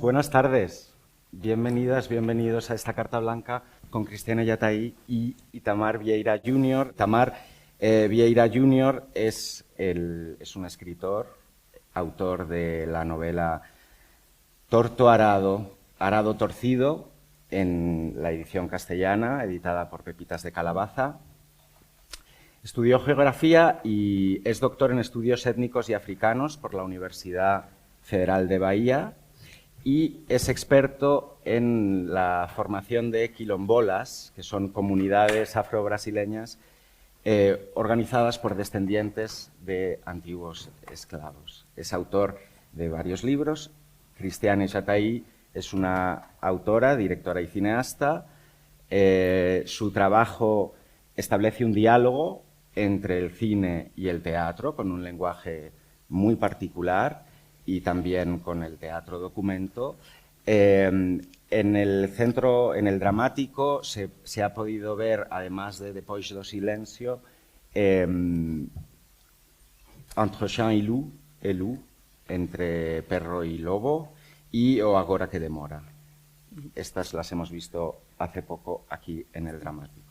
Buenas tardes, bienvenidas, bienvenidos a esta carta blanca con Cristiana Yataí y Itamar Vieira Jr. Itamar Vieira Jr. es un escritor, autor de la novela Torto Arado, Arado Torcido, en la edición castellana, editada por Pepitas de Calabaza. Estudió geografía y es doctor en estudios étnicos y africanos por la Universidad Federal de Bahía y es experto en la formación de quilombolas, que son comunidades afro-brasileñas organizadas por descendientes de antiguos esclavos. Es autor de varios libros. Cristiana Yataí es una autora, directora y cineasta. Su trabajo establece un diálogo entre el cine y el teatro, con un lenguaje muy particular, y también con el teatro documento. En el dramático se ha podido ver, además de Depois do Silencio, Entre Chien et Loup, entre perro y lobo, y O Agora que Demora. Estas las hemos visto hace poco aquí en el dramático.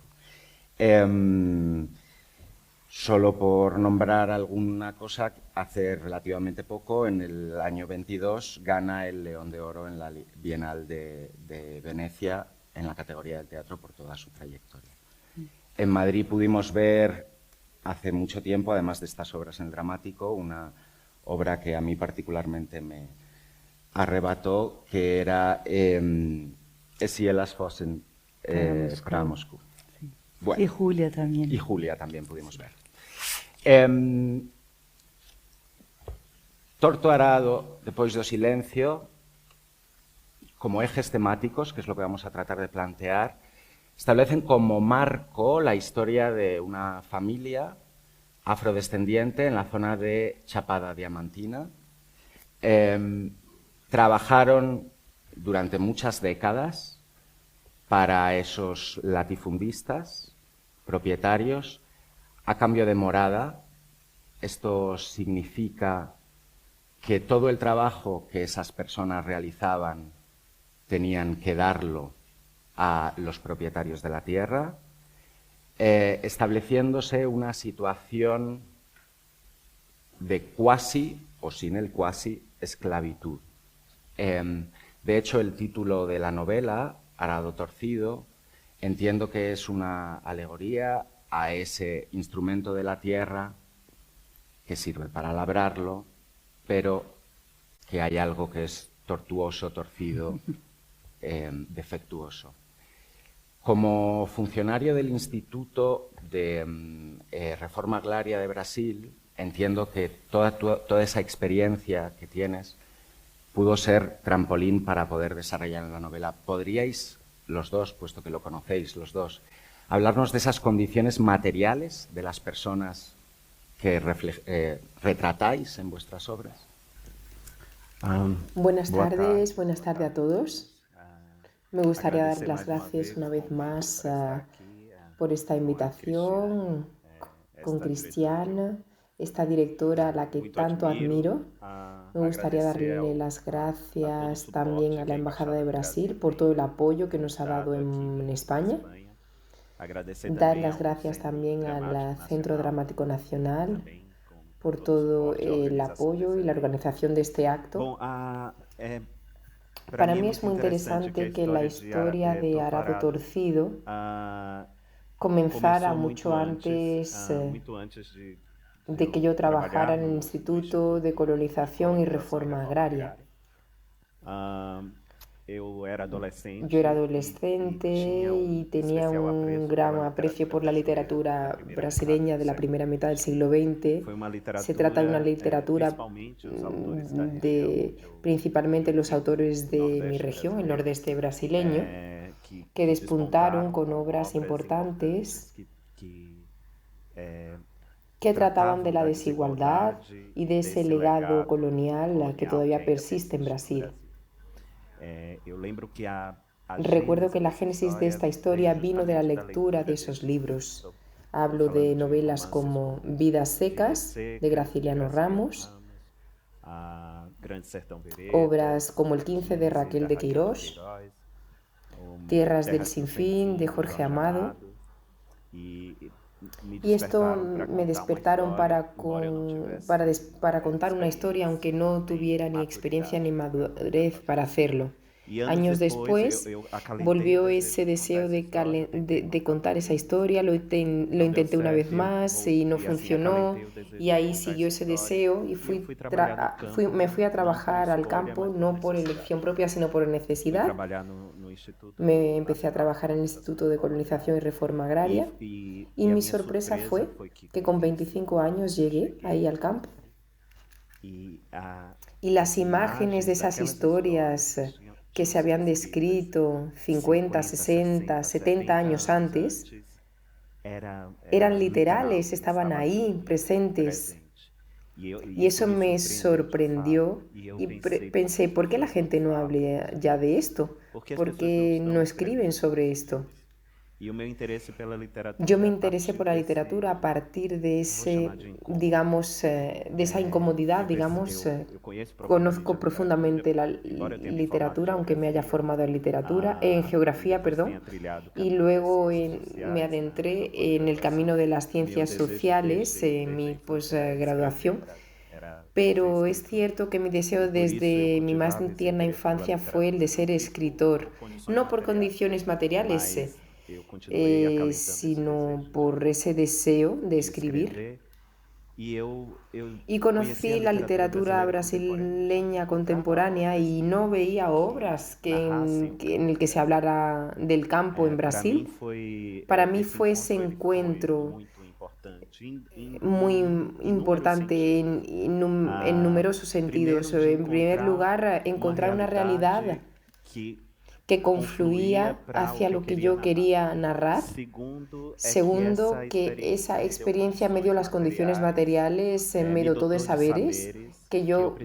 Solo por nombrar alguna cosa, hace relativamente poco, en el año 22, gana el León de Oro en la Bienal de Venecia en la categoría del teatro por toda su trayectoria. En Madrid pudimos ver hace mucho tiempo, además de estas obras en el dramático, una obra que a mí particularmente me arrebató, que era Es Elas Fossen para Moscú. Sí. Bueno, y Julia también. Y Julia también pudimos ver. Torto Arado, Depois do Silencio, como ejes temáticos, que es lo que vamos a tratar de plantear, establecen como marco la historia de una familia afrodescendiente en la zona de Chapada Diamantina. Trabajaron durante muchas décadas para esos latifundistas, propietarios, a cambio de morada. Esto significa que todo el trabajo que esas personas realizaban tenían que darlo a los propietarios de la tierra, estableciéndose una situación de cuasi, o sin el cuasi, esclavitud. De hecho, el título de la novela, Arado Torcido, entiendo que es una alegoría a ese instrumento de la tierra que sirve para labrarlo, pero que hay algo que es tortuoso, torcido, defectuoso. Como funcionario del Instituto de Reforma Agraria de Brasil, entiendo que toda esa experiencia que tienes pudo ser trampolín para poder desarrollar en la novela. ¿Podríais, los dos, puesto que lo conocéis los dos, hablarnos de esas condiciones materiales de las personas que retratáis en vuestras obras? Buenas tardes a todos. Me gustaría dar las gracias una vez más por esta invitación con Cristiana, esta directora a la que tanto admiro. Me gustaría darle las gracias también a la Embajada de Brasil por todo el apoyo que nos ha dado en España. Dar las gracias también al Centro Dramático Nacional por todo el apoyo y la organización de este acto. Para mí es muy interesante que la historia de Arado Torcido comenzara mucho antes de que yo trabajara en el Instituto de Colonización y Reforma Agraria. Yo era adolescente y tenía un gran aprecio por la literatura brasileña de la primera mitad del siglo XX. Se trata de una literatura de principalmente los autores de mi región, el nordeste brasileño, que despuntaron con obras importantes que trataban de la desigualdad y de ese legado colonial que todavía persiste en Brasil. Recuerdo que la génesis de esta historia vino de la lectura de esos libros. Hablo de novelas como Vidas secas, de Graciliano Ramos, obras como El 15 de Raquel de Queiroz, Tierras del Sinfín de Jorge Amado. Y esto me despertaron para contar una historia, aunque no tuviera ni experiencia ni madurez para hacerlo. Años después volvió ese deseo de contar esa historia, lo intenté una vez más y no funcionó, y ahí siguió ese deseo y me fui a trabajar al campo, no por elección propia, sino por necesidad. Me empecé a trabajar en el Instituto de Colonización y Reforma Agraria, y mi sorpresa fue que con 25 años llegué ahí al campo. Y las imágenes de esas historias que se habían descrito 50, 60, 70 años antes eran literales, estaban ahí, presentes. Y eso me sorprendió y pensé, ¿por qué la gente no habla ya de esto? ¿Por qué no escriben sobre esto? Yo me interesé por la literatura a partir de de esa incomodidad, conozco profundamente la literatura, aunque me haya formado en geografía, perdón, y luego me adentré en el camino de las ciencias sociales en mi posgraduación. Pero es cierto que mi deseo desde mi más tierna infancia fue el de ser escritor, no por condiciones materiales, sino por ese deseo de escribir. Y conocí la literatura brasileña contemporánea y no veía obras en el que se hablara del campo en Brasil. Para mí fue ese encuentro muy importante en numerosos sentidos. En primer lugar, encontrar una realidad que confluía hacia lo que yo quería narrar. Segundo, que esa experiencia me dio las condiciones materiales, me dotó de saberes que yo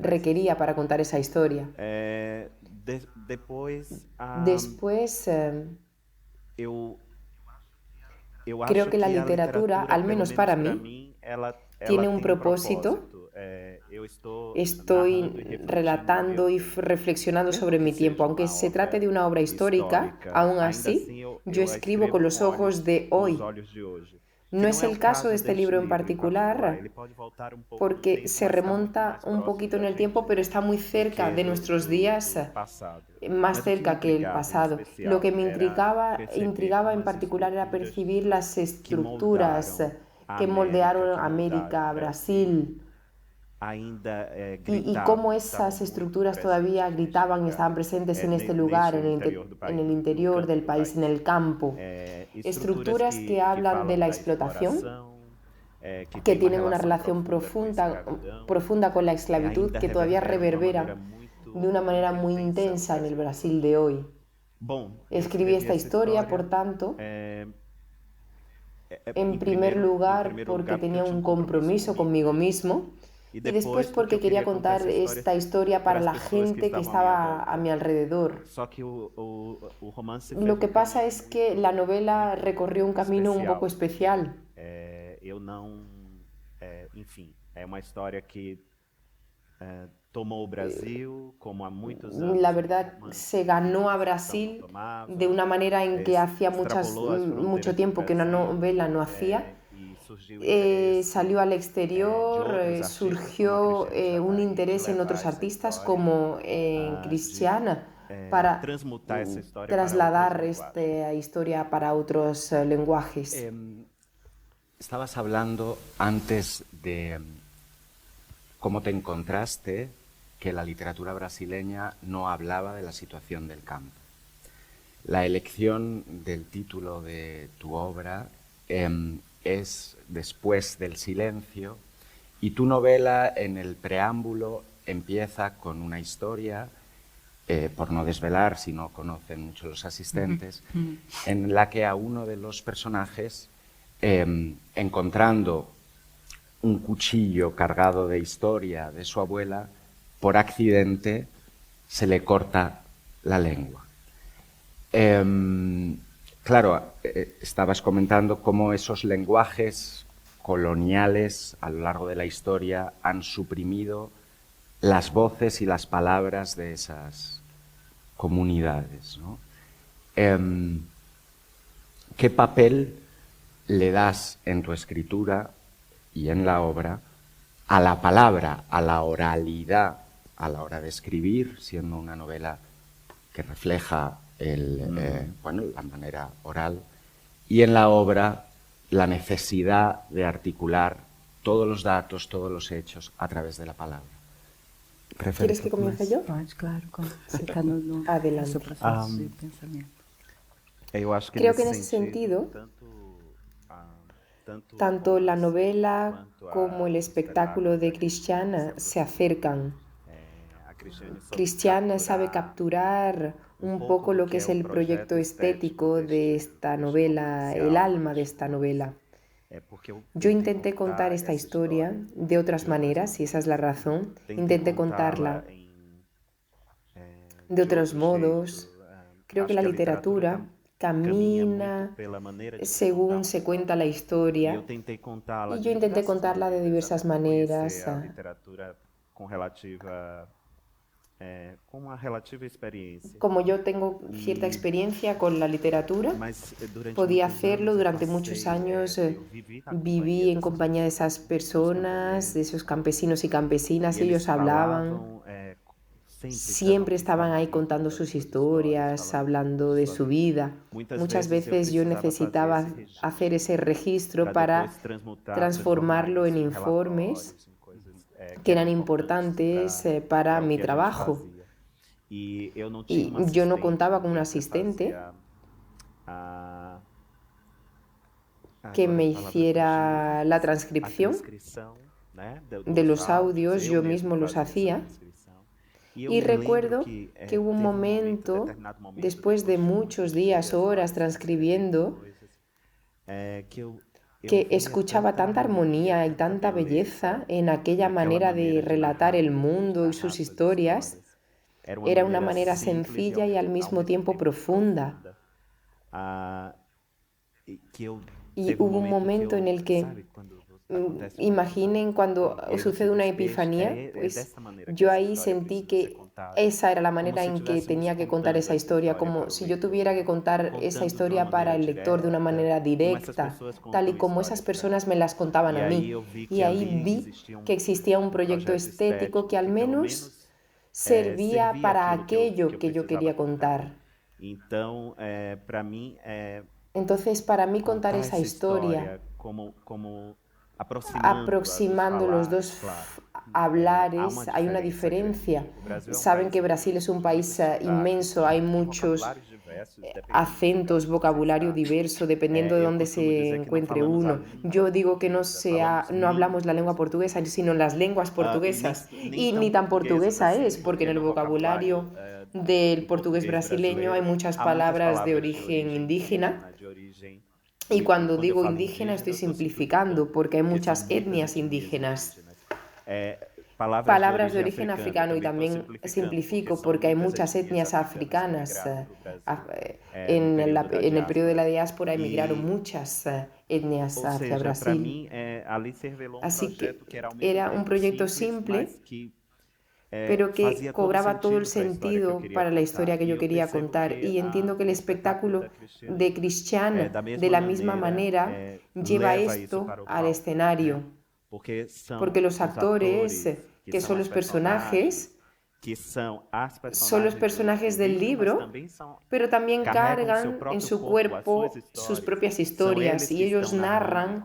requería para contar esa historia. Después, creo que la literatura, al menos para mí, tiene un propósito. Estoy relatando y reflexionando sobre mi tiempo. Aunque se trate de una obra histórica, aún así, yo escribo con los ojos de hoy. No es el caso de este libro en particular, porque se remonta un poquito en el tiempo, pero está muy cerca de nuestros días, más cerca que el pasado. Lo que me intrigaba en particular era percibir las estructuras que moldearon América, Brasil, y cómo esas estructuras todavía gritaban y estaban presentes en este lugar, en el interior del país, en el campo. Estructuras que hablan de la explotación, que tienen una relación profunda con la esclavitud, que todavía reverbera de una manera muy intensa en el Brasil de hoy. Escribí esta historia, por tanto, en primer lugar porque tenía un compromiso conmigo mismo, y después porque quería contar esta historia para la gente que estaba a mi alrededor. Lo que pasa es que la novela recorrió un camino un poco especial. La verdad, se ganó a Brasil de una manera en que hacía mucho tiempo que una novela no hacía. Salió al exterior, surgió un interés en otros artistas como Cristiana para trasladar esta historia para otros lenguajes. Estabas hablando antes de cómo te encontraste que la literatura brasileña no hablaba de la situación del campo. La elección del título de tu obra es Después del silencio, y tu novela en el preámbulo empieza con una historia, por no desvelar si no conocen mucho los asistentes, en la que a uno de los personajes, encontrando un cuchillo cargado de historia de su abuela, por accidente se le corta la lengua. Claro, estabas comentando cómo esos lenguajes coloniales a lo largo de la historia han suprimido las voces y las palabras de esas comunidades, ¿no? ¿Qué papel le das en tu escritura y en la obra a la palabra, a la oralidad, a la hora de escribir, siendo una novela que refleja la manera oral, y en la obra la necesidad de articular todos los datos, todos los hechos a través de la palabra? ¿Quieres que comience yo? Pode, claro. Você está no Adelante. seu processo de pensamento. Creo que en ese sentido, tanto la novela como el espectáculo de Christian se acercan. Christian sabe capturar un poco lo que es el proyecto estético de esta novela, el alma de esta novela. Yo intenté contar esta historia de otras maneras, y esa es la razón. Intenté contarla de otros modos. Creo que la literatura camina según se cuenta la historia, y yo intenté contarla de diversas maneras. Como yo tengo cierta experiencia con la literatura, podía hacerlo. Durante muchos años viví en compañía de esas personas, de esos campesinos y campesinas, y ellos hablaban. Siempre estaban ahí contando sus historias, hablando de su vida. Muchas veces yo necesitaba hacer ese registro para transformarlo en informes que eran importantes para mi trabajo. Y yo no contaba con un asistente que me hiciera la transcripción de los audios, yo mismo los hacía. Y recuerdo que hubo un momento, después de muchos días, horas transcribiendo, que escuchaba tanta armonía y tanta belleza en aquella manera de relatar el mundo y sus historias. Era una manera sencilla y al mismo tiempo profunda. Y hubo un momento en el que, imaginen cuando sucede una epifanía, pues yo ahí sentí que esa era la manera en que tenía que contar esa historia, como si yo tuviera que contar esa historia para el lector de una manera directa, tal y como esas personas me las contaban a mí. Y ahí vi que existía un proyecto estético que al menos servía para aquello que yo quería contar. Entonces, para mí contar esa historia, aproximando los dos hablares, hay una diferencia. Saben que Brasil es un país inmenso, hay muchos acentos, vocabulario diverso, dependiendo de dónde se encuentre uno. Yo digo que no hablamos la lengua portuguesa, sino las lenguas portuguesas. Y ni tan portuguesa es, porque en el vocabulario del portugués brasileño hay muchas palabras de origen indígena. Y cuando digo indígena estoy simplificando, porque hay muchas etnias indígenas. Palabras de origen africano, y también simplifico porque hay muchas etnias africanas. En el periodo de la diáspora emigraron muchas etnias hacia Brasil. Así que era un proyecto simple, pero que cobraba todo el sentido para la historia que yo quería contar. Y entiendo que el espectáculo de Christian, de la misma manera, lleva esto al escenario, porque los actores, que son los personajes del libro, pero también cargan en su cuerpo sus propias historias, y ellos narran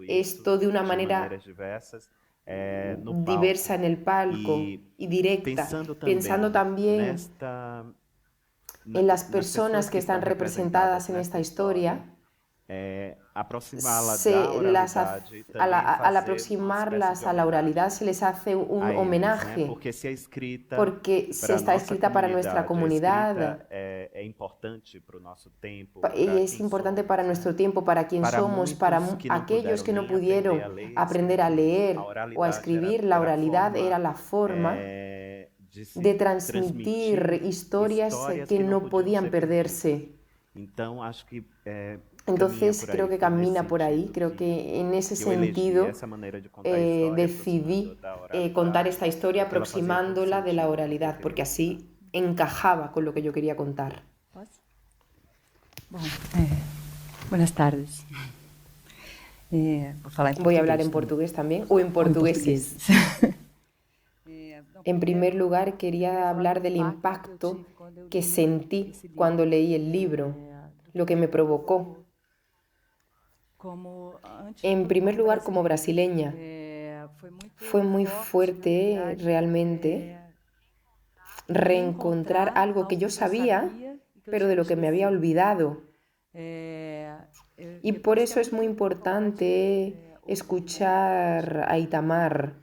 esto de una manera diversa en el palco y directa, pensando también en las personas que están representadas en esta historia. Al aproximarlas a la oralidad se les hace un homenaje, porque se está escrita para nuestra comunidad y es importante para nuestro tiempo, para quien somos, para aquellos que no pudieron aprender a leer o a escribir. La oralidad era la forma de transmitir historias que no podían perderse. Entonces creo que camina por ahí, creo que en ese sentido decidí contar esta historia aproximándola de la oralidad, porque así encajaba con lo que yo quería contar. Posso? Bom, buenas tardes. Vou falar em Voy a hablar en português portugués también, o en portugués. En primer lugar, quería hablar del impacto que sentí cuando leí el libro, lo que me provocó. En primer lugar, como brasileña, fue muy fuerte realmente reencontrar algo que yo sabía, pero de lo que me había olvidado. Y por eso es muy importante escuchar a Itamar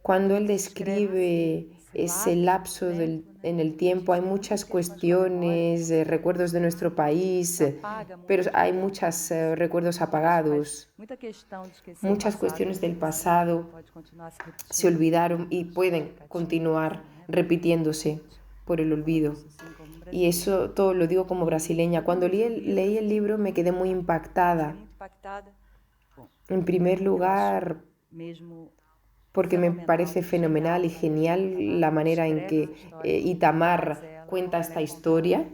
cuando él describe ese lapso en el tiempo. Hay muchas cuestiones, recuerdos de nuestro país, pero hay muchos recuerdos apagados. Muchas cuestiones del pasado se olvidaron y pueden continuar repitiéndose por el olvido. Y eso todo lo digo como brasileña. Cuando leí el libro me quedé muy impactada. En primer lugar, porque me parece fenomenal y genial la manera en que Itamar cuenta esta historia,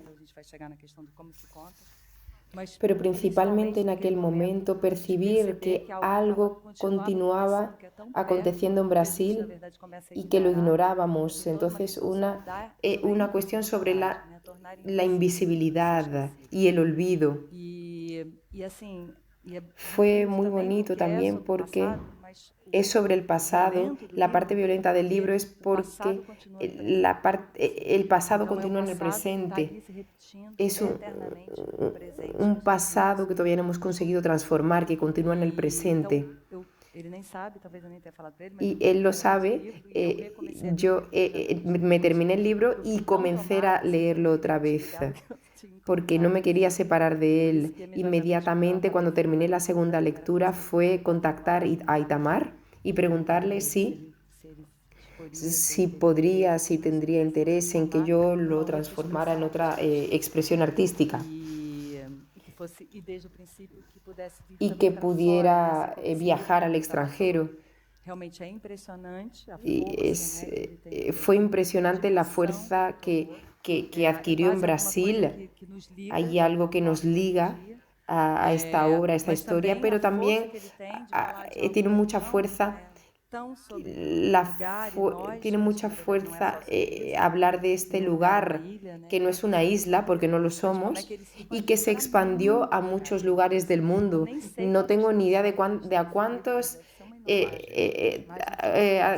pero principalmente en aquel momento percibir que algo continuaba aconteciendo en Brasil y que lo ignorábamos. Entonces una cuestión sobre la invisibilidad y el olvido. Fue muy bonito también porque es sobre el pasado. La parte violenta del libro es porque el pasado continúa en el presente. Es un pasado que todavía no hemos conseguido transformar, que continúa en el presente. Y él lo sabe. Yo me terminé el libro y comencé a leerlo otra vez, porque no me quería separar de él. Inmediatamente, cuando terminé la segunda lectura, fue contactar a Itamar y preguntarle si podría, si tendría interés en que yo lo transformara en otra expresión artística y que pudiera viajar al extranjero. Y fue impresionante la fuerza que adquirió en Brasil. Hay algo que nos liga a esta obra, a esta historia, pero también tiene mucha fuerza. Tiene mucha fuerza hablar de este lugar, que no es una isla, porque no lo somos, y que se expandió a muchos lugares del mundo. No tengo ni idea de a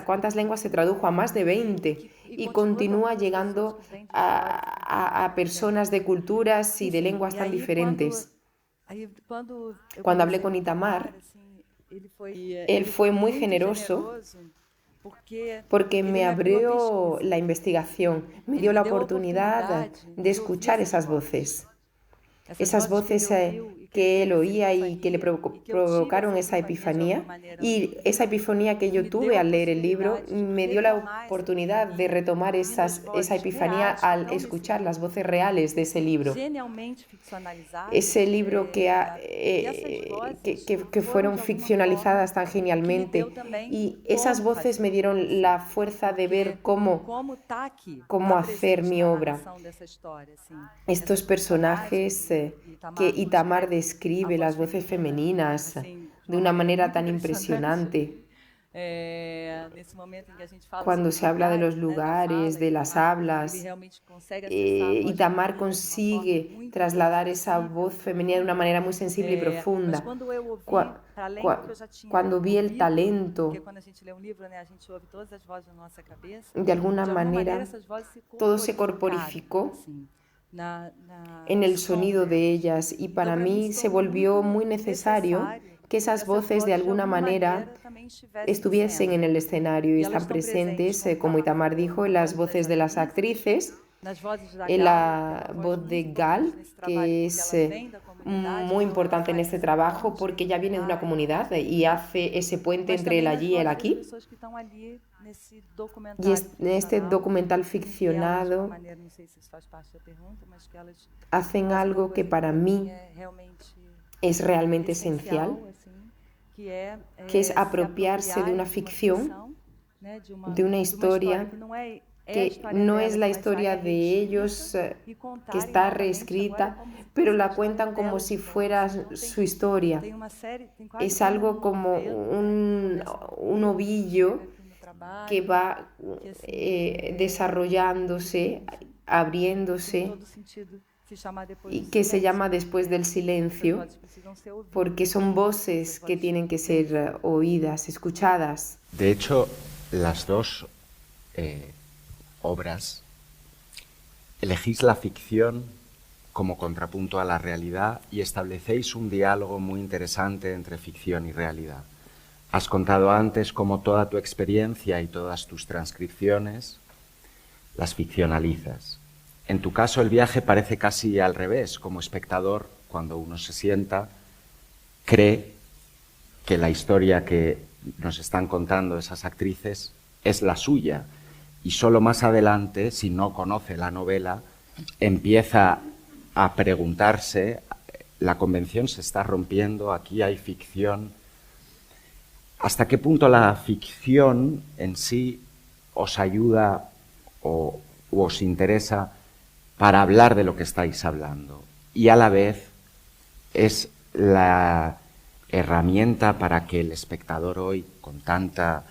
cuántas lenguas se tradujo, a más de 20, y continúa llegando a personas de culturas y de lenguas tan diferentes. Cuando hablé con Itamar, él fue muy generoso porque me abrió la investigación, me dio la oportunidad de escuchar esas voces que él oía y que le provocaron esa epifanía. Y esa epifanía que yo tuve al leer el libro me dio la oportunidad de retomar esa epifanía al escuchar las voces reales de ese libro. Ese libro que fueron ficcionalizadas tan genialmente. Y esas voces me dieron la fuerza de ver cómo hacer mi obra. Estos personajes que Itamar describe, las voces femeninas, de una manera tan impresionante. Cuando se habla de los lugares, de las hablas, Itamar consigue trasladar esa voz femenina de una manera muy sensible y profunda. Cuando vi el talento, de alguna manera todo se corporificó en el sonido de ellas, y para mí se volvió muy necesario que esas voces de alguna manera estuviesen en el escenario y están presentes, como Itamar dijo, en las voces de las actrices, en la voz de Gal, que es muy importante en este trabajo porque ella viene de una comunidad y hace ese puente entre el allí y el aquí. Y en este documental ficcionado hacen algo que para mí es realmente esencial, que es apropiarse de una ficción, de una historia que no es la historia de ellos, que está reescrita, pero la cuentan como si fuera su historia. Es algo como un ovillo que va desarrollándose, abriéndose, y que se llama Después del silencio, porque son voces que tienen que ser oídas, escuchadas. De hecho, las dos obras elegís la ficción como contrapunto a la realidad y establecéis un diálogo muy interesante entre ficción y realidad. Has contado antes cómo toda tu experiencia y todas tus transcripciones las ficcionalizas. En tu caso, el viaje parece casi al revés. Como espectador, cuando uno se sienta, cree que la historia que nos están contando esas actrices es la suya. Y solo más adelante, si no conoce la novela, empieza a preguntarse, la convención se está rompiendo, aquí hay ficción. ¿Hasta qué punto la ficción en sí os ayuda o os interesa para hablar de lo que estáis hablando? Y a la vez es la herramienta para que el espectador hoy, con tanta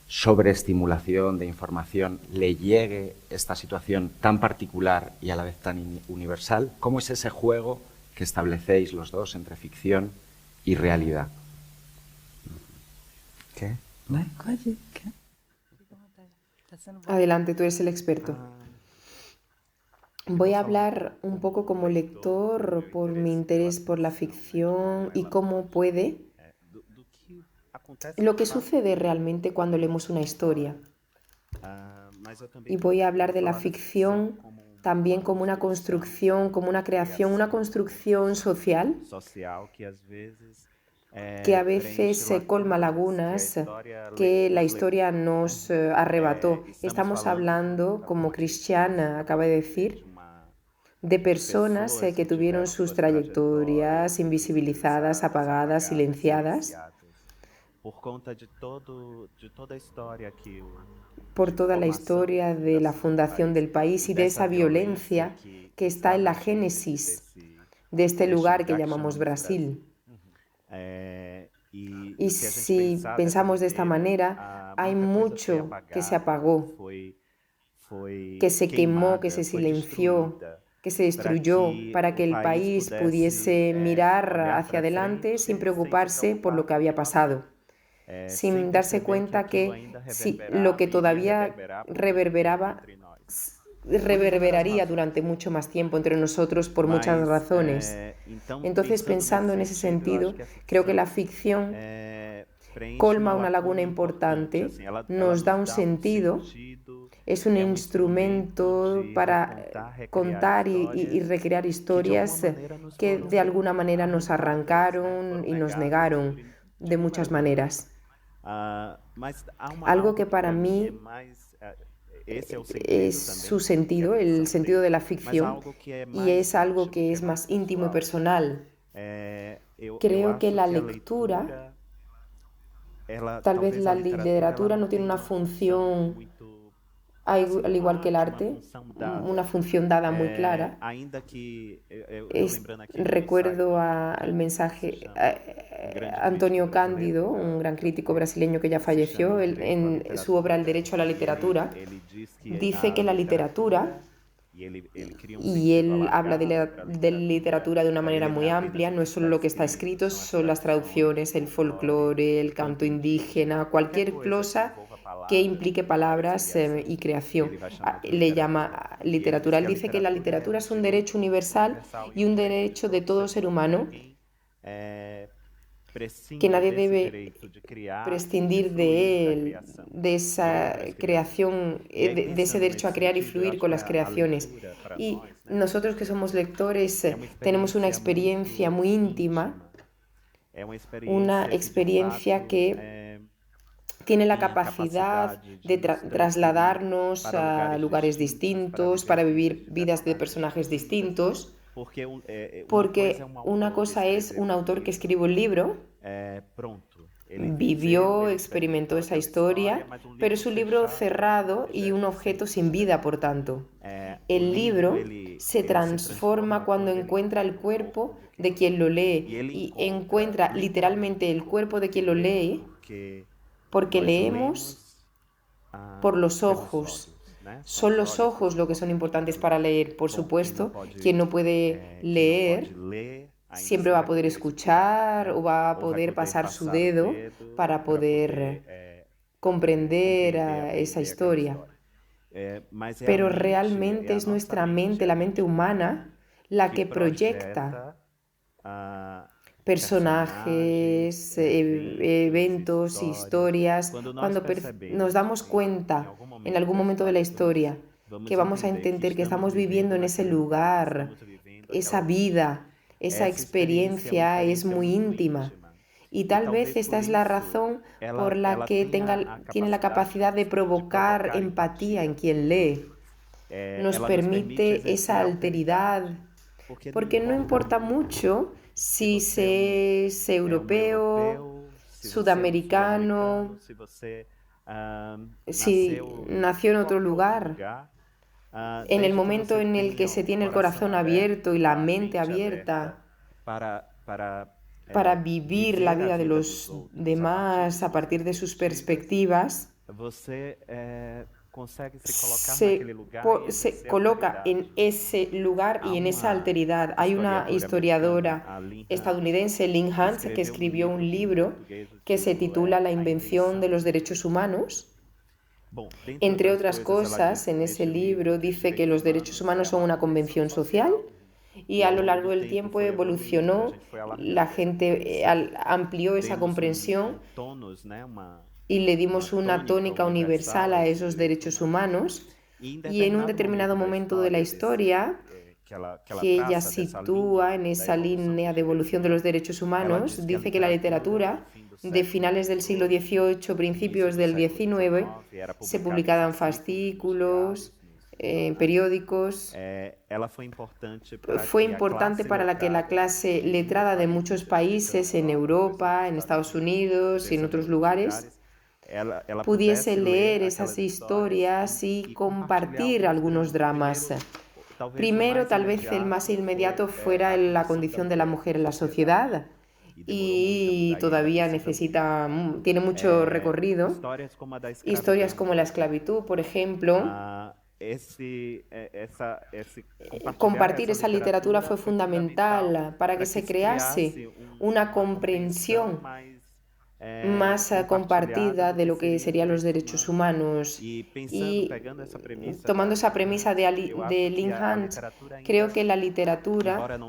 sobreestimulación de información, le llegue esta situación tan particular y a la vez tan universal. ¿Cómo es ese juego que establecéis los dos entre ficción y realidad? ¿Qué? Adelante, tú eres el experto. Voy a hablar un poco como lector por mi interés por la ficción y cómo puede lo que sucede realmente cuando leemos una historia. Y voy a hablar de la ficción también como una construcción, como una creación, una construcción social que a veces colma lagunas que la historia nos arrebató. Estamos hablando, como Cristiana acaba de decir, de personas que tuvieron sus trayectorias invisibilizadas, apagadas, silenciadas por toda la historia de la fundación del país y de esa violencia que está en la génesis de este lugar que llamamos Brasil. Y si pensamos de esta manera, hay mucho que se apagó, que se quemó, que se silenció, que se destruyó para que el país pudiese mirar hacia adelante sin preocuparse por lo que había pasado, sin darse cuenta que lo que todavía reverberaría durante mucho más tiempo entre nosotros por muchas razones. Entonces, pensando en ese sentido, creo que la ficción colma una laguna importante, nos da un sentido, es un instrumento para contar y recrear historias que de alguna manera nos arrancaron y nos negaron de muchas maneras. Algo que para mí es su sentido, el sentido de la ficción, y es algo que es más íntimo y personal. Creo que la lectura, tal vez la literatura no tiene una función, al igual que el arte, una función dada muy clara. Recuerdo al mensaje Antonio Cândido, un gran crítico brasileño que ya falleció, en su obra El derecho a la literatura, dice que la literatura, y él habla de literatura de una manera muy amplia, no es solo lo que está escrito, son las traducciones, el folclore, el canto indígena, cualquier cosa que implique palabras y creación. Le llama literatura. Él dice que la literatura es un derecho universal y un derecho de todo ser humano, que nadie debe prescindir de él, de esa creación, de ese derecho a crear y fluir con las creaciones. Y nosotros que somos lectores tenemos una experiencia muy íntima, una experiencia que tiene la capacidad de trasladarnos a lugares distintos, para vivir vidas de personajes distintos. Porque una cosa es un autor que escribe un libro, vivió, experimentó esa historia, pero es un libro cerrado y un objeto sin vida, por tanto. El libro se transforma cuando encuentra el cuerpo de quien lo lee y encuentra literalmente el cuerpo de quien lo lee porque leemos por los ojos. Son los ojos lo que son importantes para leer. Por supuesto, quien no puede leer siempre va a poder escuchar o va a poder pasar su dedo para poder comprender esa historia. Pero realmente es nuestra mente, la mente humana, la que proyecta personajes, eventos, historias. Cuando nos damos cuenta en algún momento de la historia que vamos a entender que estamos viviendo en ese lugar, esa vida, esa experiencia es muy íntima. Y tal vez esta es la razón por la que tiene la capacidad de provocar empatía en quien lee. Nos permite esa alteridad, porque no importa mucho si se es europeo, sudamericano, si nació en otro lugar. En el momento en el que se tiene el corazón abierto y la mente abierta para vivir la vida de los demás a partir de sus perspectivas, se coloca en ese lugar y en esa alteridad. Hay una historiadora estadounidense, Lynn Hunt, que escribió un libro que se titula La invención de los derechos humanos. Entre otras cosas, en ese libro dice que los derechos humanos son una convención social y a lo largo del tiempo evolucionó, la gente amplió esa comprensión y le dimos una tónica universal a esos derechos humanos, y en un determinado momento de la historia que ella sitúa en esa línea de evolución de los derechos humanos, dice que la literatura de finales del siglo XVIII, principios del XIX, se publicaban fascículos, periódicos. Fue importante para que la clase letrada de muchos países en Europa, en Estados Unidos y en otros lugares pudiese leer esas historias y compartir algunos dramas. Primero, tal vez el más inmediato fuera la condición de la mujer en la sociedad, y todavía tiene mucho recorrido. Historias como la esclavitud, por ejemplo. Compartir esa literatura fue fundamental para que se crease una comprensión más compartida de lo que serían los derechos humanos. Y tomando esa premisa de Lynn Hunt, creo que la literatura,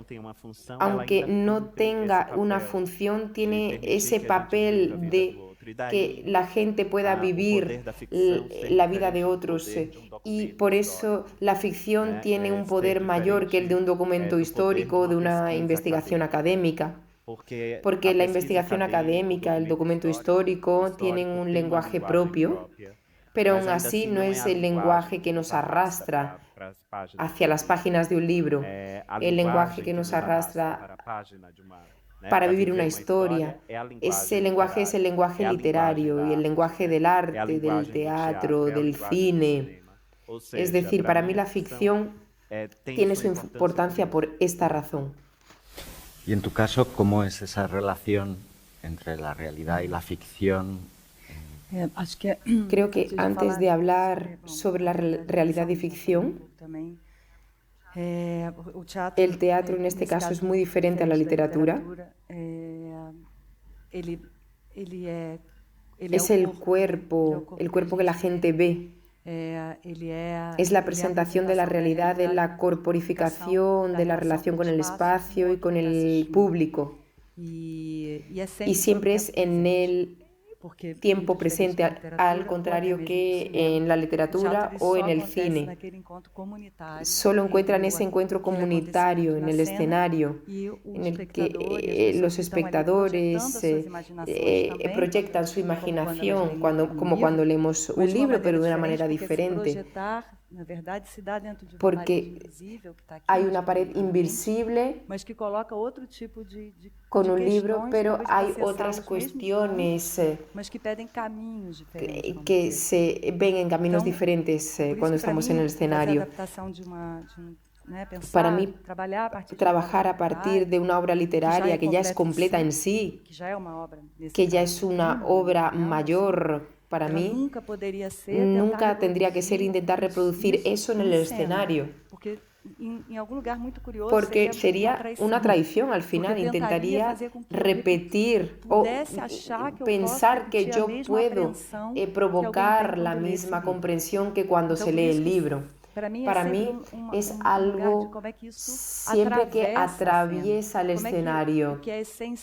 aunque no tenga una función, tiene ese papel de que la gente pueda vivir la vida de otros, y por eso la ficción tiene un poder mayor que el de un documento histórico o de una investigación académica. Porque la investigación académica, el documento histórico, tienen un lenguaje propio, pero aún así no es el lenguaje que nos arrastra hacia las páginas de un libro, el lenguaje que nos arrastra para vivir una historia. Ese lenguaje es el lenguaje literario y el lenguaje del arte, del teatro, del cine. Es decir, para mí la ficción tiene su importancia por esta razón. Y en tu caso, ¿cómo es esa relación entre la realidad y la ficción? Creo que antes de hablar sobre la realidad y ficción, el teatro en este caso es muy diferente a la literatura. Es el cuerpo que la gente ve. Es la presentación de la realidad, de la corporificación, de la relación con el espacio y con el público. Y siempre es en el tiempo presente, al contrario que en la literatura o en el cine. Solo encuentran ese encuentro comunitario en el escenario, en el que los espectadores proyectan su imaginación, como cuando leemos un libro, pero de una manera diferente. na verdade, se dá dentro de uma porque parede invisível que está aqui, hay una pared disponivelmente, invisible mas que coloca outro tipo de con de un libro, questões, pero talvez para hay acessar otras os mesmos cuestiones campos, mas que pedem caminhos diferentes, vamos que dizer. se ven en caminos Então, diferentes por isso cuando que para estamos en mim el fazer a escenario. adaptação de né, Para pensar, mí, trabalhar a partir de uma obra trabajar a partir de literária una obra literaria que ya es completa en sí, que já é uma obra nesse que ya caso es una prima, obra na minha opinião, mayor para ela mí, nunca poderia ser tentar nunca tendría que ser reproduzir intentar reproducir eso en el em cena, escenario, porque em algum lugar muito curioso porque seria sería una traición al porque final. tentaria Intentaría fazer com que eu repetir o pudesse achar que eu posso pensar que repetir a yo mesma puedo apreensão que alguém tem provocar la quando lê esse misma livro. comprensión que cuando Então, se por lee isso el que libro. para mim é Para sempre mí es lugar de algo como é que isso siempre que atravessa a cena, atraviesa el como é escenario. que é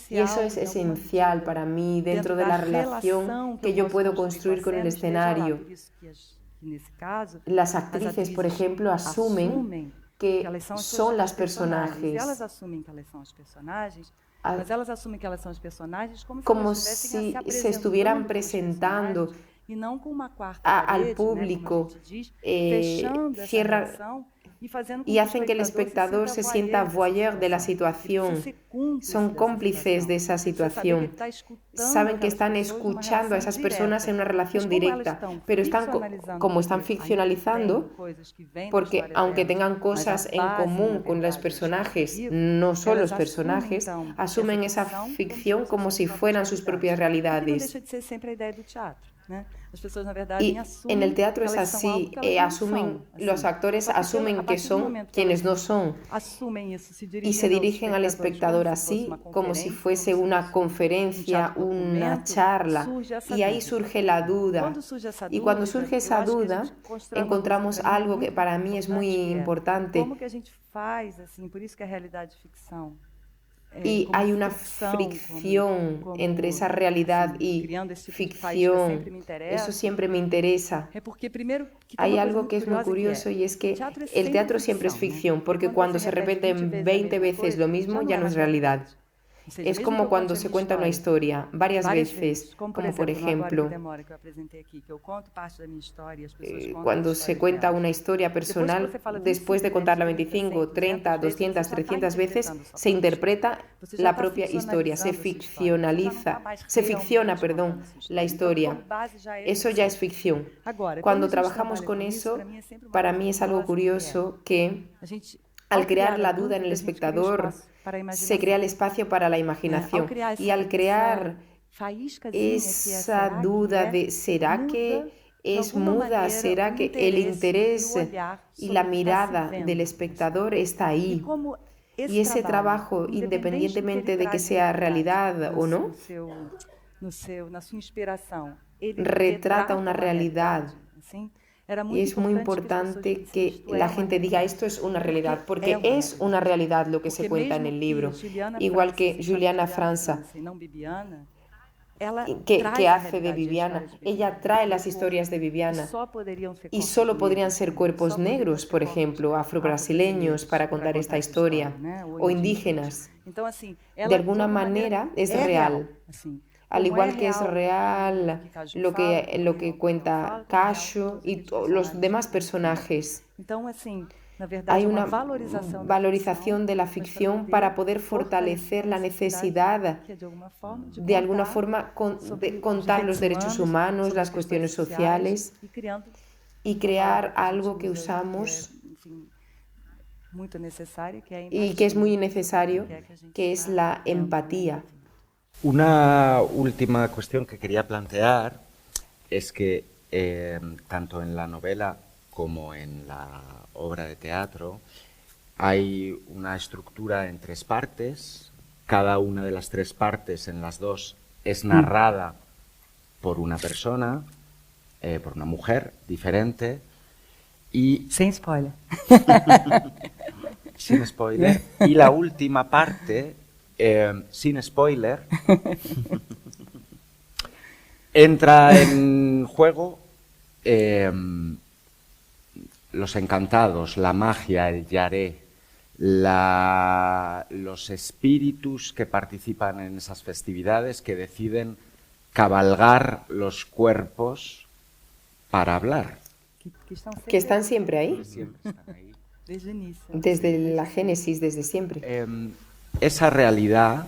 Y essencial eso es de alguma esencial medida para mí dentro de da la relación relação que yo posso puedo construir construir con el a cena, esteja lá. escenario. Por isso que nesse caso, Las as actrices, por atrizes ejemplo, asumen assumem que elas são son las E personajes, elas assumem que elas são as personagens, a- mas elas assumem que elas são as personagens como como se elas estivessem si se se apresentando estuvieran como as presentando personagens, e não com uma quarta al parede, né, como a público, gente diz, fechando essa cierran relação e fazendo com y hacen que el espectador se sienta voyeur de la situación. Son cómplices de esa situación. Saben que están escuchando a esas personas en una relación directa, pero como están ficcionalizando, porque aunque tengan cosas en común con los personajes, no son los personajes, asumen esa ficción como si fueran sus propias Que não realidades. deixa de ser sempre a ideia do teatro, né? As pessoas, na verdade, Y assumem en el teatro que es elas são algo así, que elas não asumen, são, assim. los actores Só porque asumen a que partir do son momento que quienes elas no son assumem isso, se y se dirigen al espectadores espectador como se fosse así, uma como si conferência, fuese como se una fosse conferencia, teatro una documento, charla, surge essa y ahí dúvida. surge la duda. Quando surge essa Y cuando dúvida, surge eu esa acho que a duda, gente constrói uma encontramos coisa para mim algo que muito para mí es muy importante, que é importante. como que a gente faz, assim, por isso que a realidade e ficção Y como hay una ficção, fricción como, entre esa realidad assim, y criando esse tipo de faísca ficción. sempre me interessa. Eso siempre me interesa. É porque, primeiro, que tem Hay uma coisa algo muito que es muy curiosa curioso y es que el teatro siempre es ficción, porque Quando cuando você se repete repite 20 20 veces coisa, lo mismo já ya não no é es mais realidad. Ou seja, Es mesmo que como eu cuando conte a se minha cuenta una historia varias veces, como por como por exemplo, no Agora que ejemplo, Demora, que eu apresentei aqui, que eu conto parte da minha história e as pessoas contam cuando as se histórias cuenta delas. una historia Depois que personal, você fala después de 25, contarla 10, 30, 25, 30, 200, você já está 300 veces, interpretando sua se própria interpreta história. Você já la está propia historia, se ficcionalizando a sua história. Você já não está ficcionaliza, mais se ficciona, realmente perdón, contando a sua la história. Então, historia. por base já é Eso ya es ficção. ficción. Agora, Cuando quando a gente trabajamos trabalha con com eso, para mim é sempre uma para coisa mí es algo curiosa, curioso que a gente, al ao crear a la duda en el a gente cria o espectador, espaço para a se crea el imaginação. espacio para la Ao imaginación. criar Y al crear faíscazinha que é esa será duda que de ¿será muda que de es alguma muda? maneira ¿Será o que el interesse interés e o olhar y la sobre o que está se mirada vendo del na espectador cena? está E ahí? como Y ese trabajo, independente do que ele independientemente de que traz de sea realidade realidad o no, na sua inspiração, ele retrata una uma realidad. assim, era Y muito es muy importante importante que que la gente diga esto es una realidad, porque es una realidad lo que se cuenta en el libro. Igual que Juliana França, que hace de Viviana, ella trae las historias de Viviana y solo podrían ser cuerpos negros, por ejemplo, afrobrasileños para contar esta historia, o indígenas. De alguna manera es real. Al igual que es real lo que cuenta Cacho y los demás personajes. Hay una valorización de la ficción para poder fortalecer la necesidad de alguna forma de contar los derechos humanos, las cuestiones sociales y crear algo que usamos y que es muy necesario, que es la empatía. Una última cuestión que quería plantear es que tanto en la novela como en la obra de teatro hay una estructura en 3 partes. Cada una de las 3 partes en las 2 es narrada por una persona, por una mujer diferente. Y sem spoiler. Sin spoiler. Y la última parte, sin spoiler, entra en juego los encantados, la magia, el yaré, los espíritus que participan en esas festividades, que deciden cabalgar los cuerpos para hablar. que están siempre ahí, siempre están ahí. Desde o início. desde la Génesis, desde siempre. Esa realidad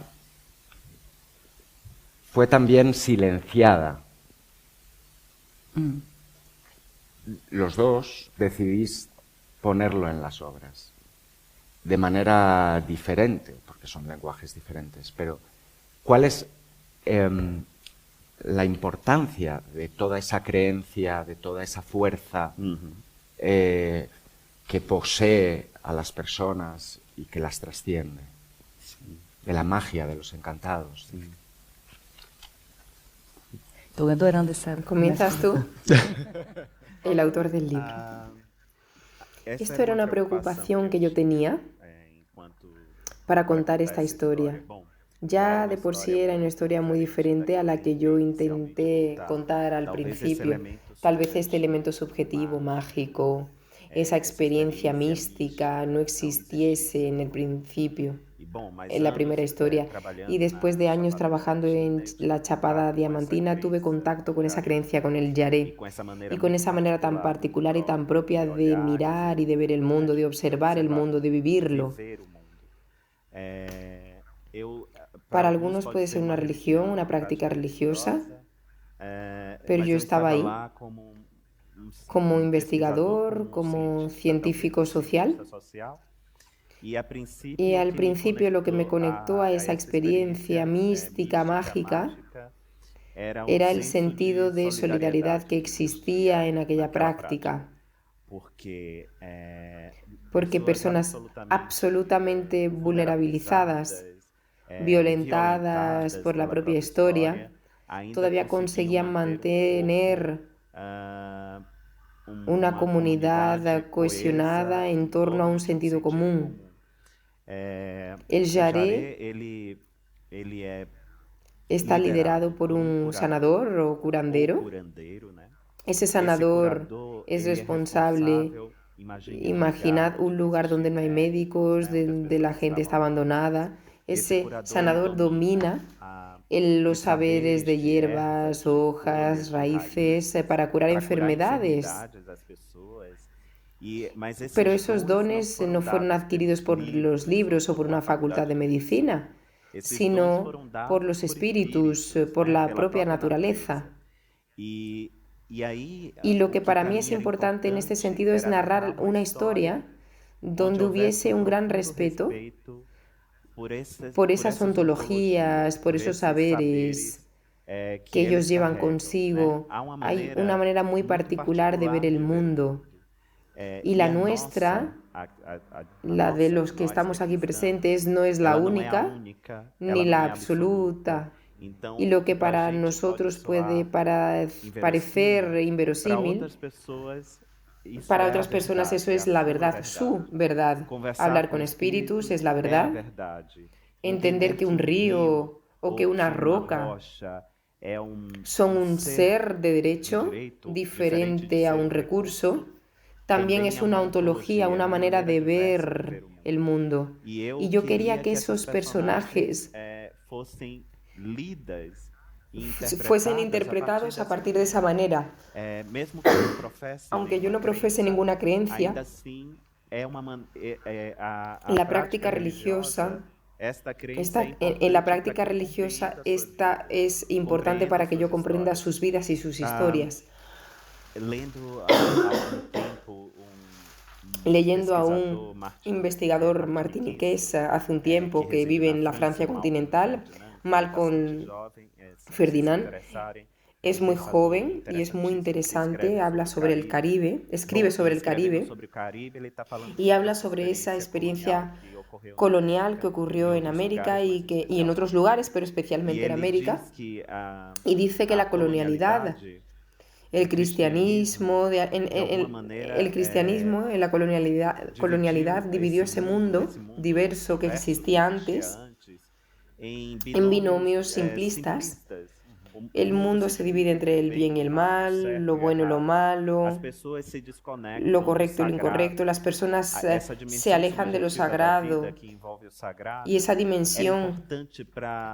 fue también silenciada. Los dos decidís ponerlo en las obras de manera diferente, porque son lenguajes diferentes, pero ¿cuál es la importancia de toda esa creencia, de toda esa fuerza que posee a las personas y que las trasciende? De la magia de los encantados. Estou adorando essa... ¿Comienzas tú? El autor del libro. Esto era una preocupación que yo tenía para contar esta historia. Ya de por sí era una historia muy diferente a la que yo intenté contar al principio. Tal vez este elemento subjetivo, mágico, esa experiencia mística no existiese en el principio, en la primera historia. Y después de años trabajando en la Chapada Diamantina, tuve contacto con esa creencia, con el Yaré, y con esa manera tan particular y tan propia de mirar y de ver el mundo, de observar el mundo, de vivirlo. Para algunos puede ser una religión, una práctica religiosa, pero yo estaba ahí como investigador, como científico social. Y al principio lo que me conectó a esa experiencia mística, mágica, era el sentido de solidaridad que existía en aquella práctica. Porque personas absolutamente vulnerabilizadas, violentadas por la propia historia, todavía conseguían mantener una comunidad cohesionada en torno a un sentido común. El Yaré está liderado por un sanador o curandero. Ese sanador es responsable. Imaginad un lugar donde no hay médicos, donde la gente está abandonada. Ese sanador domina los saberes de hierbas, hojas, raíces para curar enfermedades. Pero esos dones no fueron adquiridos por los libros o por una facultad de medicina, sino por los espíritus, por la propia naturaleza. Y lo que para mí es importante en este sentido es narrar una historia donde hubiese un gran respeto por esas ontologías, por esos saberes que ellos llevan consigo. Hay una manera muy particular de ver el mundo. Y la nuestra, la de los que estamos aquí presentes, no es la única ni la absoluta. Y lo que para nosotros puede parecer inverosímil, para otras personas eso es la verdad, su verdad. Hablar con espíritus es la verdad. Entender que un río o que una roca son un ser de derecho diferente a un recurso, también es una ontología, una manera de ver el mundo. Y yo quería que esos personajes fuesen interpretados a partir de esa manera. Aunque yo no profese ninguna creencia, la práctica religiosa, en la práctica religiosa esta es importante para que yo comprenda sus vidas y sus historias. Leyendo a un investigador martiniqués hace un tiempo que vive en la Francia continental, Malcolm Ferdinand, es muy joven y es muy interesante, habla sobre el Caribe, escribe sobre el Caribe y habla sobre esa experiencia colonial que ocurrió en América y en otros lugares, pero especialmente en América, y dice que la colonialidad, el cristianismo en la colonialidad dividió ese mundo diverso que existía antes en binomios simplistas, El mundo se divide entre el bien y el mal, lo bueno y lo malo, lo correcto y lo incorrecto. Las personas se alejan de lo sagrado y esa dimensión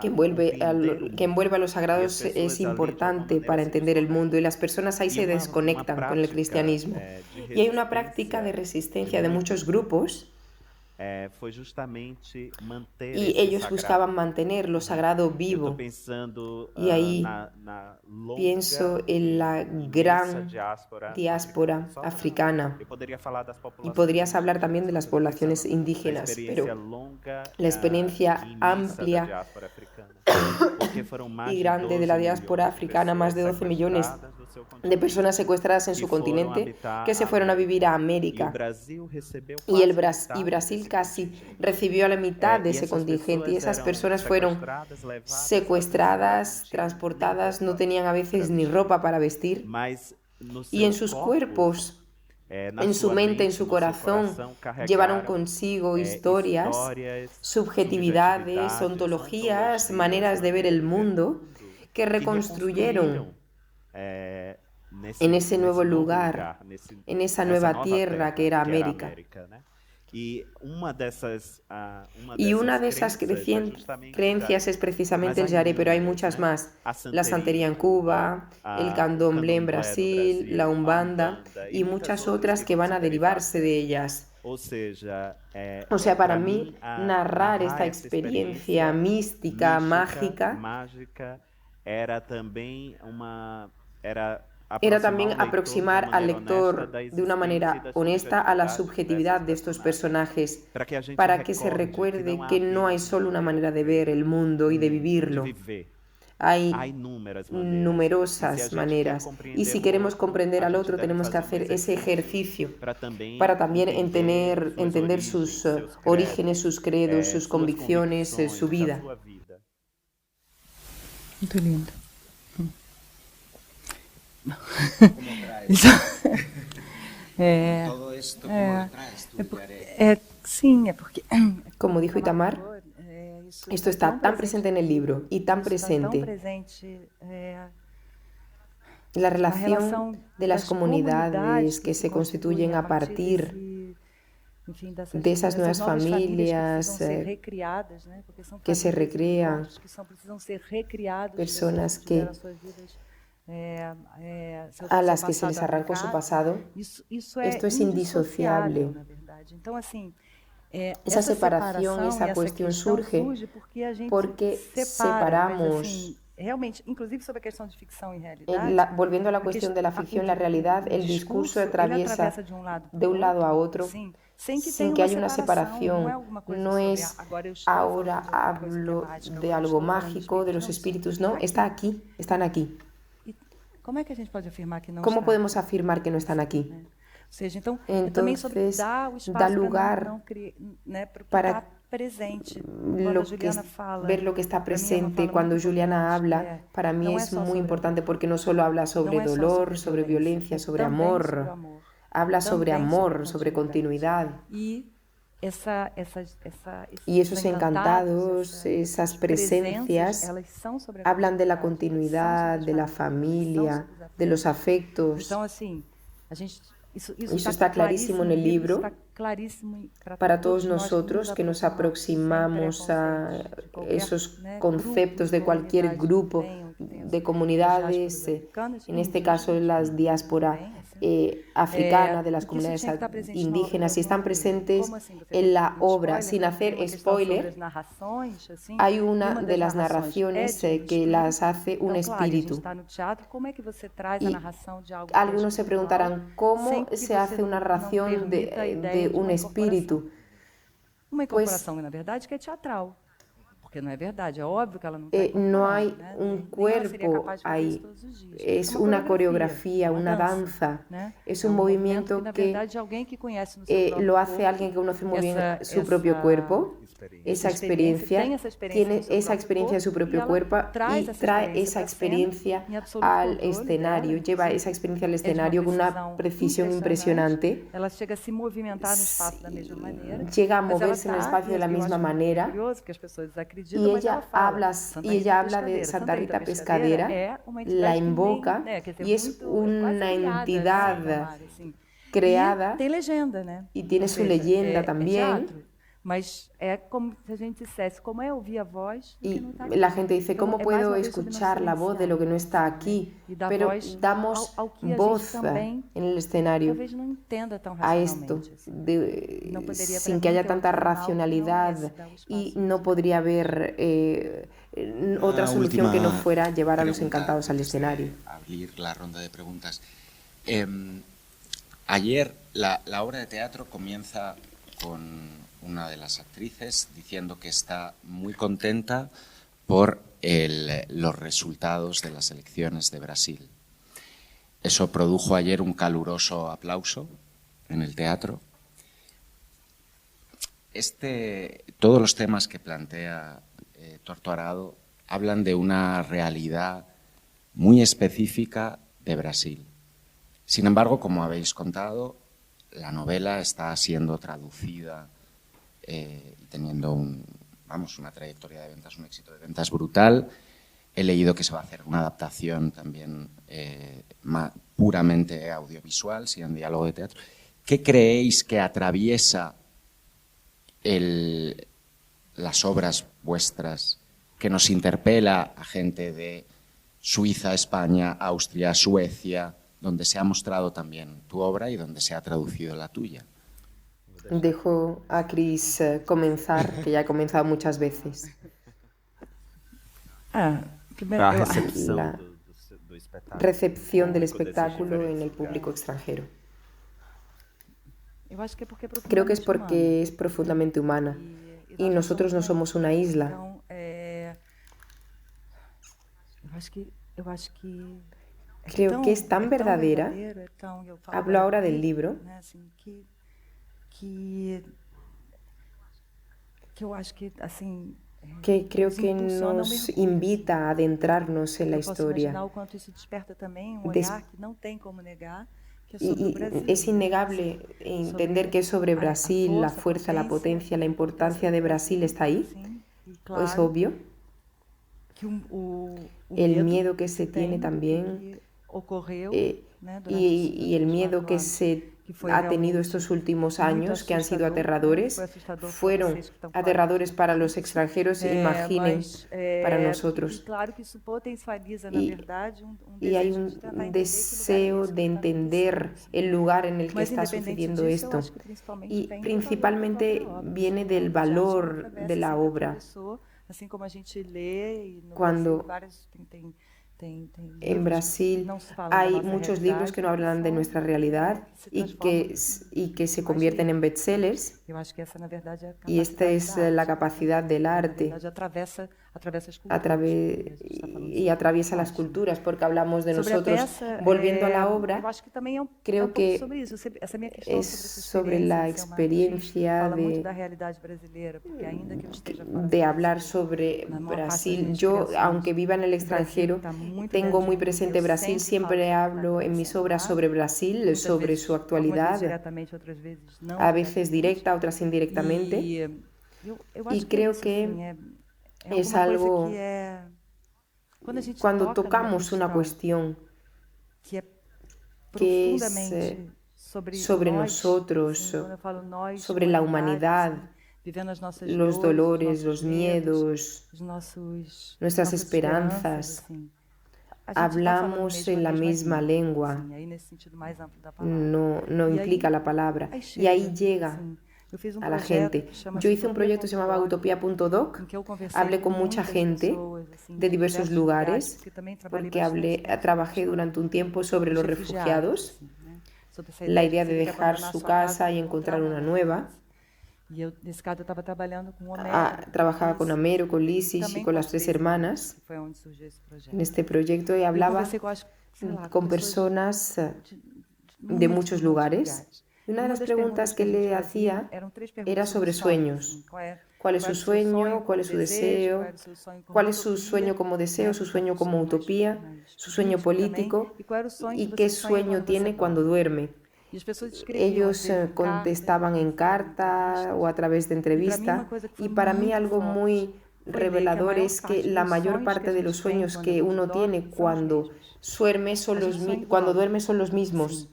que envuelve a los sagrados es importante para entender el mundo y las personas ahí se desconectan con el cristianismo. Y hay una práctica de resistencia de muchos grupos y ellos buscaban mantener lo sagrado vivo. Y ahí pienso en la gran diáspora africana. Y podrías hablar también de las poblaciones indígenas, pero la experiencia amplia y grande de la diáspora africana, más de 12 millones de personas secuestradas en su continente que se fueron a vivir a América. Y Brasil casi recibió a la mitad de ese contingente y esas personas fueron secuestradas, transportadas, no tenían a veces ni ropa para vestir y en sus cuerpos, en su mente, en su corazón, llevaron consigo historias, subjetividades, ontologías, maneras de ver el mundo que reconstruyeron en ese nuevo lugar, en esa nueva tierra que era América. Y una de esas creencias es precisamente el Yaré, pero hay muchas más. La santería en Cuba, el candomblé en Brasil, la umbanda y muchas otras que van a derivarse de ellas. O sea, para mí, narrar esta experiencia mística, mágica, era también aproximar al lector de una manera honesta a la subjetividad de estos personajes, para que se recuerde que no hay solo una manera de ver el mundo y de vivirlo. Hay numerosas maneras y si queremos comprender al otro tenemos que hacer ese ejercicio para también entender sus orígenes, sus credos, sus convicciones, su vida. Muito lindo. Todo esto, ¿cómo lo traes tú, Yaré? Sim, é porque... Como dijo Itamar, esto está tan presente en el libro y tan presente. La relación de las comunidades que se constituyen a partir de esas nuevas familias que se recrean, personas a las que se les arrancó su pasado, esto es indisociable. Esa separación, esa cuestión surge porque separamos, volviendo a la cuestión de la ficción y la realidad, el discurso atraviesa de un lado a otro sin que haya una separación. No es ahora hablo de algo mágico, de los espíritus, no, está aquí, están aquí. ¿Cómo podemos afirmar que no están aquí? Entonces, da lugar para ver lo que está presente. Cuando Juliana habla, para mí es muy importante porque no solo habla sobre dolor, sobre violencia, sobre amor, habla sobre amor, sobre continuidad. Y esos encantados, esas presencias, hablan de la continuidad, de la familia, de los afectos. Eso está clarísimo en el libro para todos nosotros que nos aproximamos a esos conceptos de cualquier grupo de comunidades, en este caso la diáspora africana, de las comunidades indígenas, y están presentes en la obra. Sin hacer spoiler, hay una de las narraciones que las hace un espíritu. Y algunos se preguntarán, ¿cómo se hace una narración de un espíritu? Pues no hay un cuerpo ahí, es una coreografía, una danza, es un movimiento que lo hace alguien que conoce muy bien su propio cuerpo esa experiencia, tiene esa experiencia en su propio cuerpo y trae esa experiencia al escenario, lleva esa experiencia al escenario con una precisión impresionante, llega a moverse en el espacio de la misma manera y ella habla de Santa Rita Pescadera, la invoca y es una entidad creada y tiene su leyenda también. Mas é como se a gente dissesse, como é ouvir a voz do que Y não está aqui. la gente dice, Então, ¿cómo é mais puedo uma vez sobre escuchar la voz de lo que no está aquí? e dar Pero voz damos ao que a voz gente também en el escenario talvez não entenda tão a esto, racionalmente. Não poderia, sin para que mim, haya ter tanta outro canal que não racionalidad esse, dar o y espaço no podría haber otra solución que no última fuera llevar a los pregunta encantados al antes de escenario. abrir la ronda de preguntas. Ayer la obra de teatro comienza con una de las actrices diciendo que está muy contenta por los resultados de las elecciones de Brasil. Eso produjo ayer un caluroso aplauso en el teatro. Todos los temas que plantea Torturado hablan de una realidad muy específica de Brasil. Sin embargo, como habéis contado, la novela está siendo traducida y teniendo una trayectoria de ventas, un éxito de ventas brutal. He leído que se va a hacer una adaptación también puramente audiovisual, sin diálogo de teatro. ¿Qué creéis que atraviesa las obras vuestras, que nos interpela a gente de Suiza, España, Austria, Suecia, donde se ha mostrado también tu obra y donde se ha traducido la tuya? Dejo a Cris comenzar, que ya ha comenzado muchas veces. Primeiro, La recepción del espectáculo en el público extranjero. eu acho que é porque é Creo que es profundamente porque es profundamente humana y nosotros no somos una isla. Então, eu acho que Creo que es tan verdadera. Hablo ahora del libro. Que eu acho que, assim, que creo que nos invita a adentrarnos en la historia. imaginar o quanto isso desperta também Des- olhar que não tem como negar, que é sobre o Y Brasil. es innegable entender que es sobre Brasil, la fuerza, la potencia, la importancia de Brasil está ahí. Sim, e Es claro obvio. que o El miedo que se tem, tiene también que ocorreu, y né, durante el esses miedo 4 que anos, se que foi ha tenido realmente estos últimos muito años, que han sido assustador, aterradores, foi assustador para fueron vocês que estão fora. aterradores para los extranjeros, imaginen Mas, para e nosotros. claro que isso potencializa, na Y, verdade, y hay desejo de un tentar entender que lugar é deseo esse de que está entender acontecendo. el lugar en el que Mas, está independente sucediendo disso, eu esto. acho que principalmente Y vem do valor da principalmente própria obra. viene del O teatro valor atravessa de la sempre a obra. pessoa, assim como a gente lê e no Cuando Brasil vários tem en livros Brasil que não se falam da hay nossa muchos libros que no hablan de nuestra realidad y que se convierten en bestsellers. Eu acho que essa, na verdade, é a Y esta es la capacidad del Na arte verdade, atravessa as a culturas. y atraviesa las culturas, porque hablamos de Sobre a nosotros. peça, Volviendo a la eu obra, acho que também é creo pouco que sobre isso. Essa minha questão es sobre sobre la essa experiência de ser uma experiencia artista, fala muito da de, realidade brasileira, porque ainda que eu esteja fora de do hablar Brasil, sobre na maior parte das Brasil. minhas Yo, criações, aunque viva en el o extranjero, Brasil está muito tengo muy dentro de mim. presente Eu Brasil, sempre siempre falo sobre o que está hablo en mis acontecendo obras lá, sobre Brasil, muitas sobre vezes, su algumas vezes actualidad, diretamente, outras vezes não a veces diretamente. directa, otras indirectamente. E eu Y acho que é creo isso, que assim, é es alguma coisa algo, que é quando a gente cuando toca numa tocamos una questão cuestión que é que es profundamente sobre nós, nosotros, assim, quando eu falo nós, sobre la humanidad, assim, vivendo as nossas los dores, dolores, os los nossos medos, miedos, os nossos, nuestras nossas esperanzas, assim. A gente tá falando hablamos en la misma lengua, assim, aí nesse sentido mais amplo da palavra. no E implica aí, la palabra, aí y chega, ahí llega assim, eu fiz a la projeto gente. que chama Yo hice un proyecto que se llamaba Utopía.doc, em que eu conversei hablé con mucha muitas gente pessoas, assim, de diversos lugares, porque também trabalhei porque bastante trabajé durante un tiempo sobre los refugiados, assim, né? Sobre essa la ideia idea de você tem que dejar abandonar su sua casa casa y e encontrar una nueva. E eu, nesse caso, eu estava trabalhando com Homero, Trabajaba con Homero, con e Lysis y também con com las as 3 três hermanas que foi onde surgiu esse projeto. en este proyecto y Eu hablaba conversei com, sei lá, con pessoas personas de muchos lugares. Y una de las preguntas que le hacía eram três era perguntas sobre sonhos, sueños. assim, qual é ¿Cuál es su sueño? ¿Cuál es su deseo? ¿Cuál es su sueño como deseo? ¿Su sueño como utopía? ¿Su sueño político? ¿Y qué sueño tiene cuando duerme? Ellos contestaban en carta o a través de entrevista, y para mí algo muy revelador es que la mayor parte de los sueños que uno tiene cuando cuando duerme son los mismos.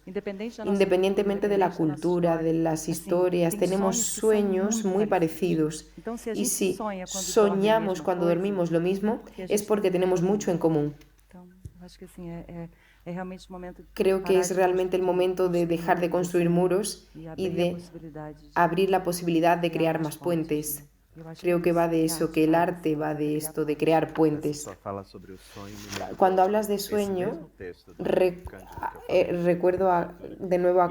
Independientemente de la cultura, de las historias, tenemos sueños muy parecidos. Y si soñamos cuando dormimos lo mismo, es porque tenemos mucho en común. Creo que es realmente el momento de dejar de construir muros y de abrir la posibilidad de crear más puentes. Creo que va de eso, que el arte va de esto, de crear puentes. Cuando hablas de sueño, recuerdo de nuevo a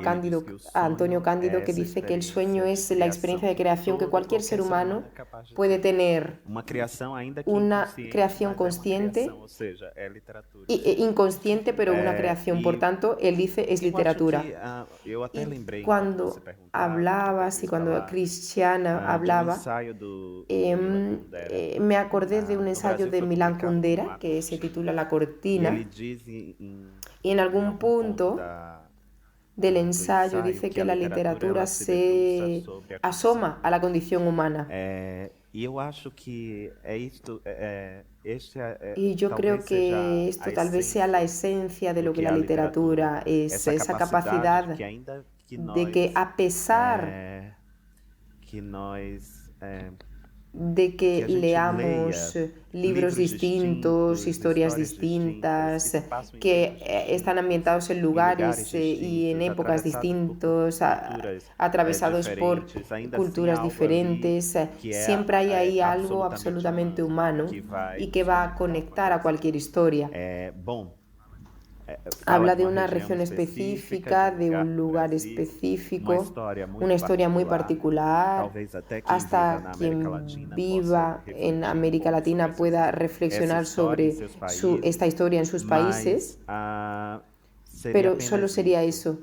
Antonio Cándido, que dice que el sueño es la experiencia de creación que cualquier ser humano puede tener, una creación consciente e inconsciente, pero una creación. Por tanto, él dice es literatura. Y cuando hablabas y cuando Cristiana hablaba, me acordé de un ensayo de Milan Kundera que se titula La cortina, y en algún punto del ensayo dice que la literatura se asoma a la condición humana. Y yo creo que esto tal vez sea la esencia de lo que la literatura es, esa capacidad de que a pesar de que leamos libros distintos, historias distintas, que están ambientados en lugares y en épocas distintas, atravesados por culturas diferentes, siempre hay ahí algo absolutamente humano y que va a conectar a cualquier historia. Habla de una región específica, de un lugar específico, una historia muy particular. Hasta quien viva en América Latina pueda reflexionar sobre esta historia en sus países, pero solo sería eso.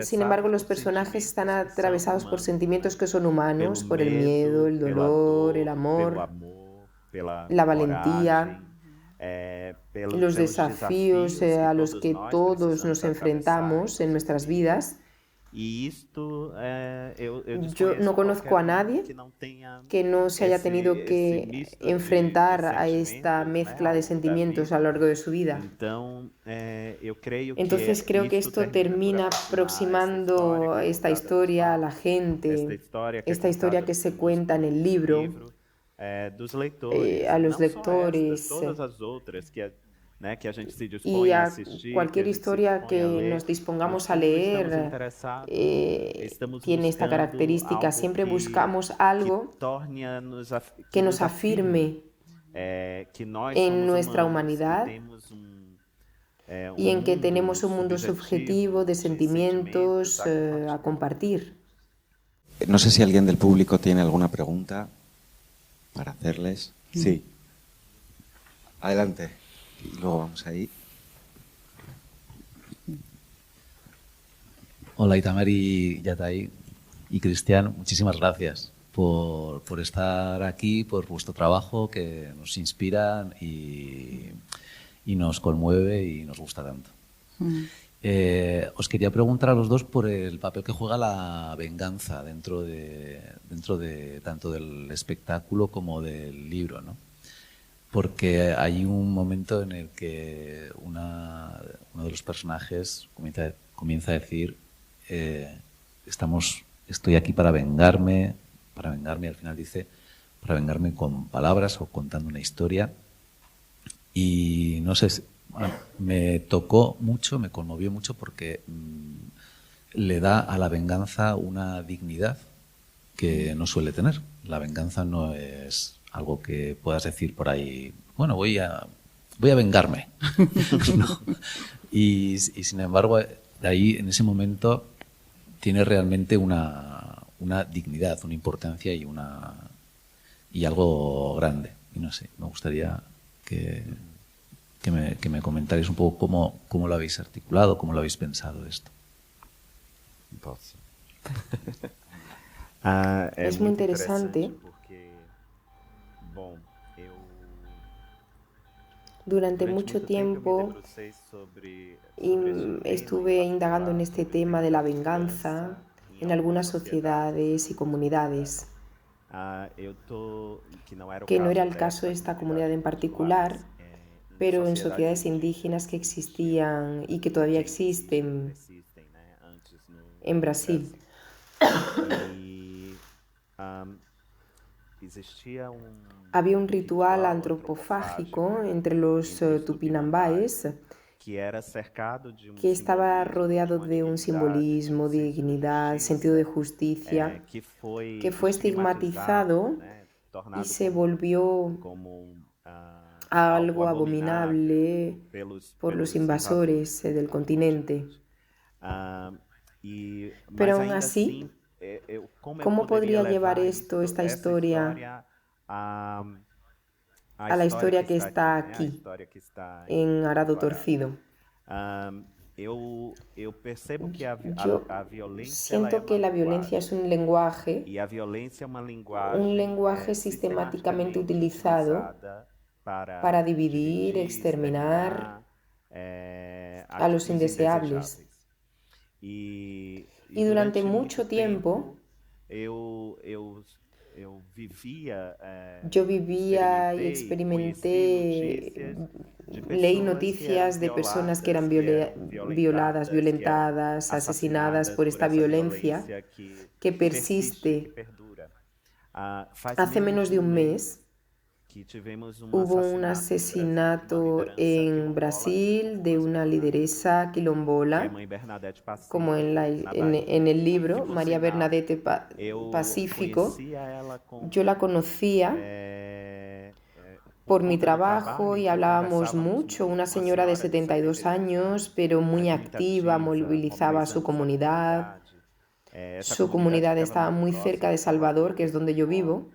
Sin embargo, los personajes están atravesados por sentimientos que son humanos, por el miedo, el dolor, el amor, la valentía, los desafíos a los que todos nos enfrentamos en nuestras vidas. Yo no conozco a nadie que no se haya tenido que enfrentar a esta mezcla de sentimientos a lo largo de su vida. Entonces creo que esto termina aproximando esta historia a la gente, esta historia que se cuenta en el libro, a los lectores y a cualquier historia que nos dispongamos a leer. Tiene esta característica: siempre buscamos algo que nos afirme en nuestra humanidad y en que tenemos un mundo subjetivo de sentimientos a compartir. No sé si alguien del público tiene alguna pregunta para hacerles. Sí. Adelante. Y luego vamos ahí. Hola, Itamar y Yatay y Cristian, muchísimas gracias por estar aquí, por vuestro trabajo que nos inspira y nos conmueve y nos gusta tanto. Os quería preguntar a los dos por el papel que juega la venganza dentro de tanto del espectáculo como del libro, ¿no? Porque hay un momento en el que uno de los personajes comienza a decir estoy aquí para vengarme, al final dice, para vengarme con palabras o contando una historia. Y no sé, me tocó mucho, me conmovió mucho porque le da a la venganza una dignidad que no suele tener. La venganza no es algo que puedas decir por ahí, bueno, voy a vengarme. No. Y sin embargo, de ahí, en ese momento, tiene realmente una dignidad, una importancia y algo grande. Y no sé, me gustaría que me comentarais un poco cómo lo habéis articulado, cómo lo habéis pensado esto. Es muy interesante. Durante mucho tiempo estuve indagando en este tema de la venganza en algunas sociedades y comunidades, que no era el caso de esta comunidad en particular, pero en sociedades indígenas que existían y que todavía existen en Brasil. Había un ritual antropofágico entre los tupinambáes que estaba rodeado de un simbolismo, dignidad, sentido de justicia, que fue estigmatizado y se volvió algo abominable por los invasores del continente. Pero aún así, ¿cómo podría llevar esta historia a la historia que está aquí, en Arado Torcido? Yo siento que la violencia es un lenguaje sistemáticamente utilizado para dividir, exterminar a los indeseables. Y durante mucho tiempo yo vivía y experimenté, leí noticias de personas que eran violadas, violentadas, asesinadas por esta violencia que persiste. Hace menos de un mes hubo un asesinato en Brasil de una lideresa quilombola, como en el libro, María Bernadette Pacífico. Yo la conocía por mi trabajo y hablábamos mucho, una señora de 72 años, pero muy activa, movilizaba a su comunidad. Su comunidad estaba muy cerca de Salvador, que es donde yo vivo.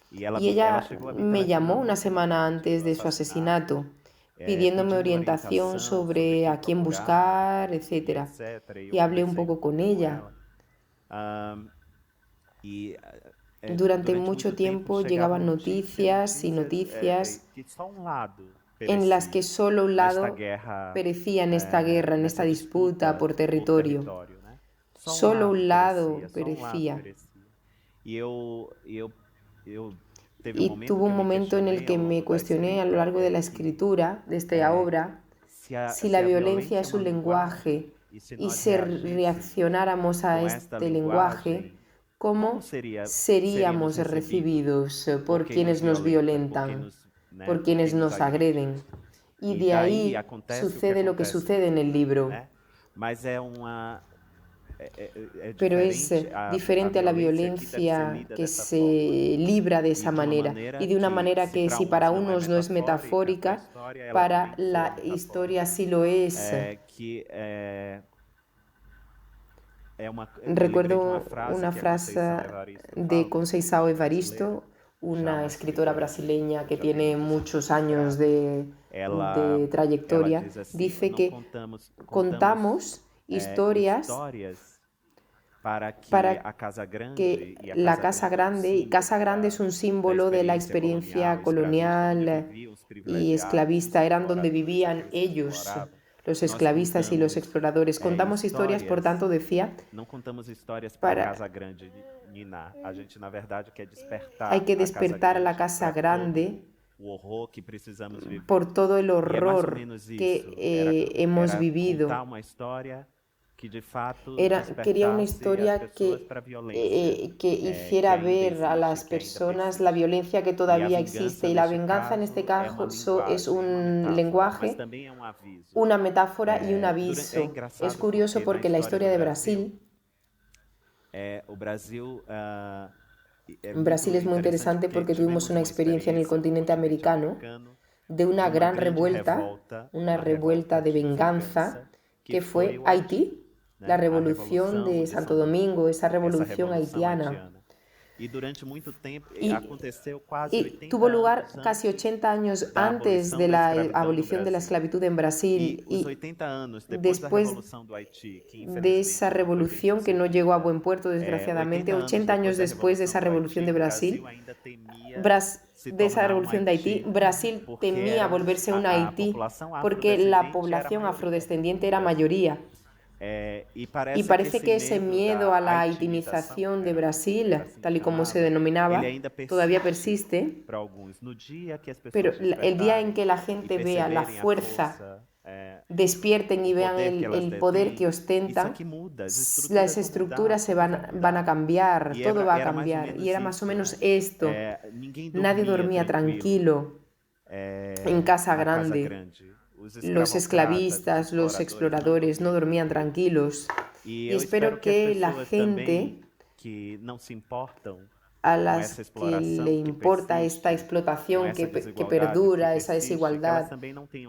Y ella me llamó una semana antes de su asesinato, pidiéndome orientación sobre a quién buscar, etc. Y hablé un poco con ella. Durante mucho tiempo llegaban noticias y noticias en las que solo un lado perecía en esta guerra, en esta disputa por territorio. Solo un lado perecía. Y tuvo un momento en el que me cuestioné a lo largo de la escritura de esta obra si la violencia es un lenguaje y si reaccionáramos a este lenguaje, ¿cómo seríamos recibidos por quienes nos violentan, por quienes nos agreden? Y de ahí sucede lo que sucede en el libro. Pero es diferente a la violencia que se libra de esa manera y de una manera que si para unos no es metafórica, para la historia sí lo es. Recuerdo una frase de Conceição Evaristo, una escritora brasileña que tiene muchos años de trayectoria. Dice que contamos historias para que la Casa Grande, y Casa Grande es un símbolo de la experiencia colonial y esclavista, eran donde vivían ellos, los esclavistas y los exploradores. Contamos historias, por tanto, decía, hay que despertar a la Casa Grande por todo el horror que hemos vivido. Quería una historia que hiciera ver a las personas la violencia que todavía existe, y la venganza en este caso es un lenguaje, una metáfora y un aviso. Es curioso porque la historia de Brasil es muy interesante porque tuvimos una experiencia en el continente americano de una gran revuelta, una revuelta de venganza que fue Haití. La revolución de Santo Domingo, esa revolución haitiana. Y tuvo lugar casi 80 años antes de la abolición de la esclavitud en Brasil, y después de esa revolución que no llegó a buen puerto, desgraciadamente, 80 años después de esa revolución de Brasil, de esa revolución de Haití, Brasil temía volverse un Haití porque la población afrodescendiente era mayoría. Y parece que ese miedo a la haitinización de Brasil, tal y como se denominaba, todavía persiste, pero el día en que la gente vea la fuerza, despierten y vean el poder que ostentan, las estructuras se van a cambiar, todo va a cambiar. Y era más o menos esto. Nadie dormía tranquilo en Casa Grande. Los esclavistas, los exploradores no dormían tranquilos. Y espero que la gente a las que le importa esta explotación que perdura, esa desigualdad,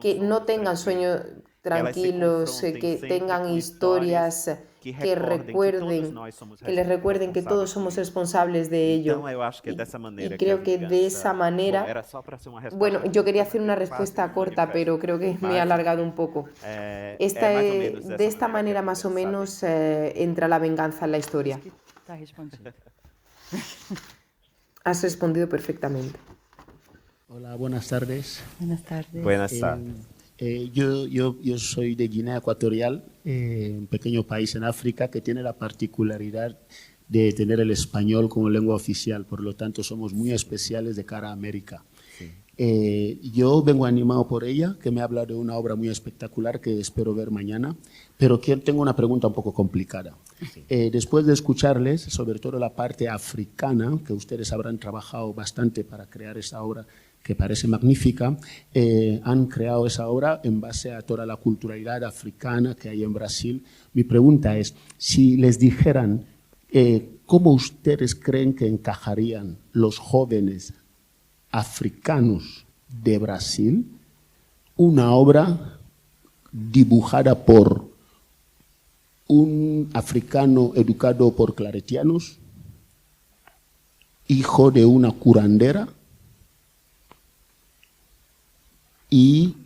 que no tengan sueños tranquilos, que tengan historias que les recuerden que todos somos responsables de ello. Y creo que de esa manera, bueno, yo quería hacer una respuesta corta, pero creo que me he alargado un poco. De esta manera más o menos entra la venganza en la historia. Está respondido. Has respondido perfectamente. Hola, buenas tardes. Buenas tardes. Buenas tardes. Yo soy de Guinea Ecuatorial, un pequeño país en África que tiene la particularidad de tener el español como lengua oficial, por lo tanto somos muy especiales de cara a América. Yo vengo animado por ella, que me habla de una obra muy espectacular que espero ver mañana, pero tengo una pregunta un poco complicada. Después de escucharles, sobre todo la parte africana, que ustedes habrán trabajado bastante para crear esta obra, que parece magnífica, han creado esa obra en base a toda la culturalidad africana que hay en Brasil. Mi pregunta es, si les dijeran, ¿cómo ustedes creen que encajarían los jóvenes africanos de Brasil una obra dibujada por un africano educado por claretianos, hijo de una curandera, y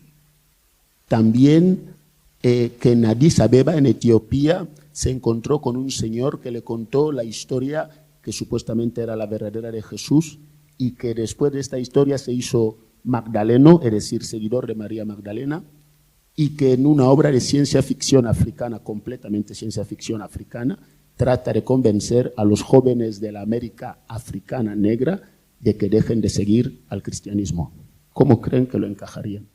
también que en Addis Abeba, en Etiopía, se encontró con un señor que le contó la historia que supuestamente era la verdadera de Jesús, y que después de esta historia se hizo magdaleno, es decir, seguidor de María Magdalena, y que en una obra de ciencia ficción africana, completamente ciencia ficción africana, trata de convencer a los jóvenes de la América africana negra de que dejen de seguir al cristianismo. ¿Cómo creen que lo encajarían?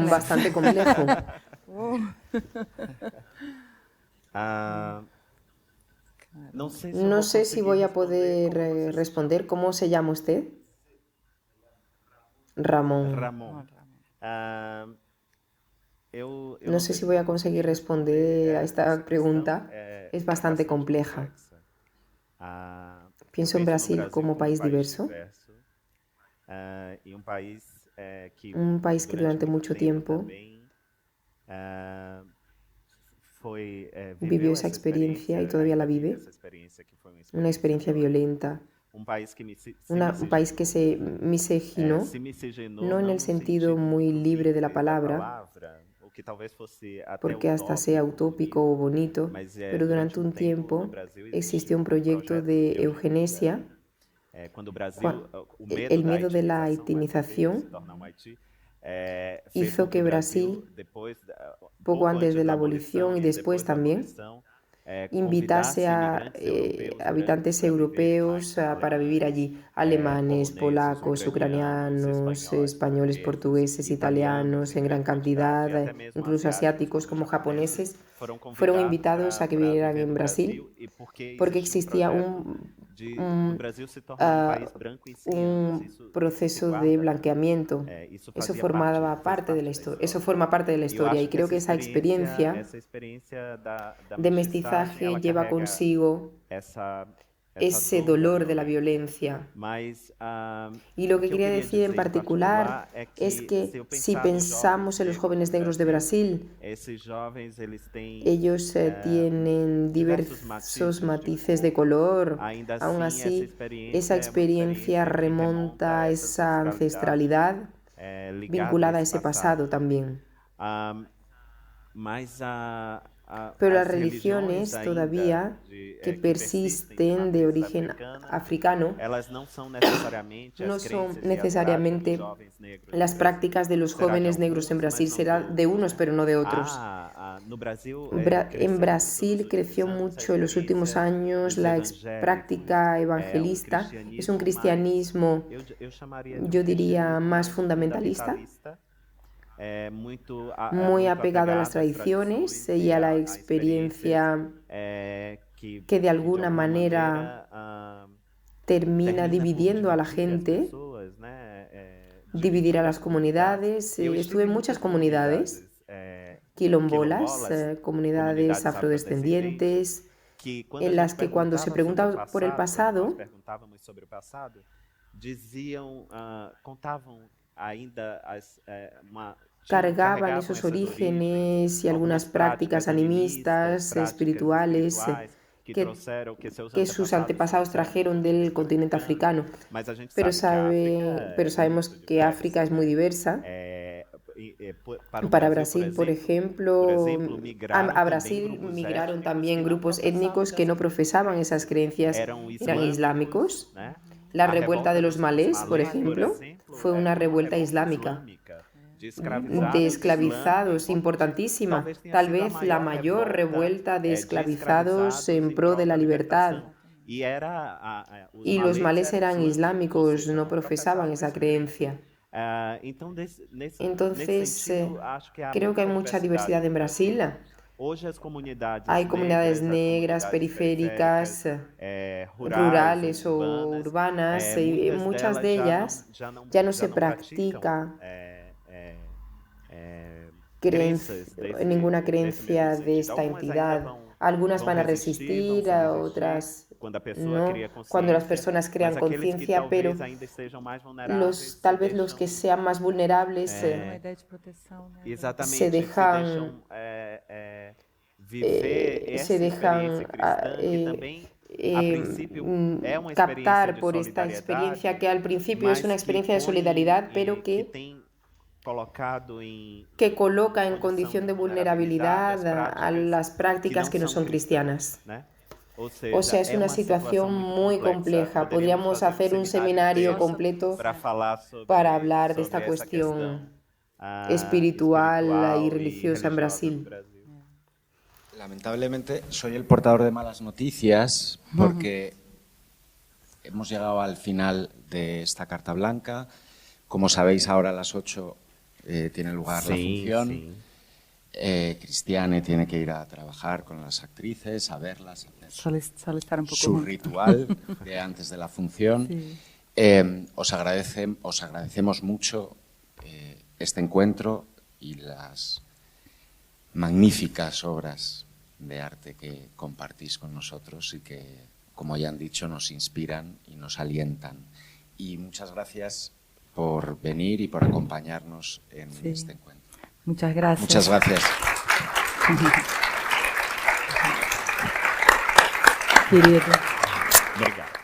Bastante complejo. No sé si voy a poder responder. ¿Cómo se llama usted? Ramón. No sé si voy a conseguir responder a esta pregunta. Es bastante compleja. Pienso en Brasil como país diverso. Un país que durante mucho tiempo vivió esa experiencia y todavía la vive. Una experiencia violenta. Un país que se miscigenó, no en el sentido muy libre de la palabra, porque hasta sea utópico o bonito, pero durante un tiempo existió un proyecto de eugenesia. El miedo de la haitinización hizo que Brasil, poco antes de la abolición y después también, invitase a habitantes europeos para vivir allí, alemanes, polacos, ucranianos, españoles, portugueses, italianos en gran cantidad, incluso asiáticos como japoneses, fueron invitados a que vivieran en Brasil porque existía un proceso de blanqueamiento. Eso formaba parte de la historia. Eso forma parte de la historia, y creo que esa experiencia de mestizaje lleva consigo ese dolor de la violencia. Y lo que quería decir en particular es que si pensamos en los jóvenes negros de Brasil, ellos tienen diversos matices de color. Aún así, esa experiencia remonta a esa ancestralidad vinculada a ese pasado también. Pero las religiones todavía que persisten de origen africano no son necesariamente las prácticas de los jóvenes negros en Brasil, será de unos pero no de otros. En Brasil creció mucho en los últimos años la práctica evangelista, es un cristianismo, yo diría, más fundamentalista, muy apegado a las tradiciones y a la experiencia que de alguna manera termina dividiendo a la gente, dividir a las comunidades. Estuve en muchas comunidades quilombolas, comunidades afrodescendientes, en las que cuando se preguntaba por el pasado, cargaban esos orígenes y algunas prácticas animistas, espirituales, que sus antepasados trajeron del continente africano. Pero sabemos que África es muy diversa. Para Brasil, por ejemplo, a Brasil migraron también grupos étnicos que no profesaban esas creencias, eran islámicos. La revuelta de los malés, por ejemplo, fue una revuelta islámica. De esclavizados, importantísima, tal vez la mayor revuelta de esclavizados en pro de la libertad. Y los malés eran islámicos, no profesaban esa creencia. Entonces, creo que hay mucha diversidad en Brasil. Hay comunidades negras, periféricas, rurales o urbanas, y muchas de ellas ya no se practica ninguna creencia de esta entidad. Algunas van a resistir, otras no, cuando las personas crean conciencia, pero tal vez los que sean más vulnerables se dejan captar por esta experiencia que al principio es una experiencia de solidaridad, pero que coloca en condición de vulnerabilidad a las prácticas que no son cristianas. O sea, es una situación muy compleja. Podríamos hacer un seminario completo para hablar de esta cuestión espiritual y religiosa en Brasil. Lamentablemente soy el portador de malas noticias porque hemos llegado al final de esta carta blanca. Como sabéis, ahora a las 8 tiene lugar la función. Sí. Cristiane tiene que ir a trabajar con las actrices, a verlas, hacer su ritual de antes de la función. Sí. Os agradecemos mucho este encuentro y las magníficas obras de arte que compartís con nosotros y que, como ya han dicho, nos inspiran y nos alientan. Y muchas gracias por venir y por acompañarnos en este encuentro. Muchas gracias. Muchas gracias. Querido. Obrigado.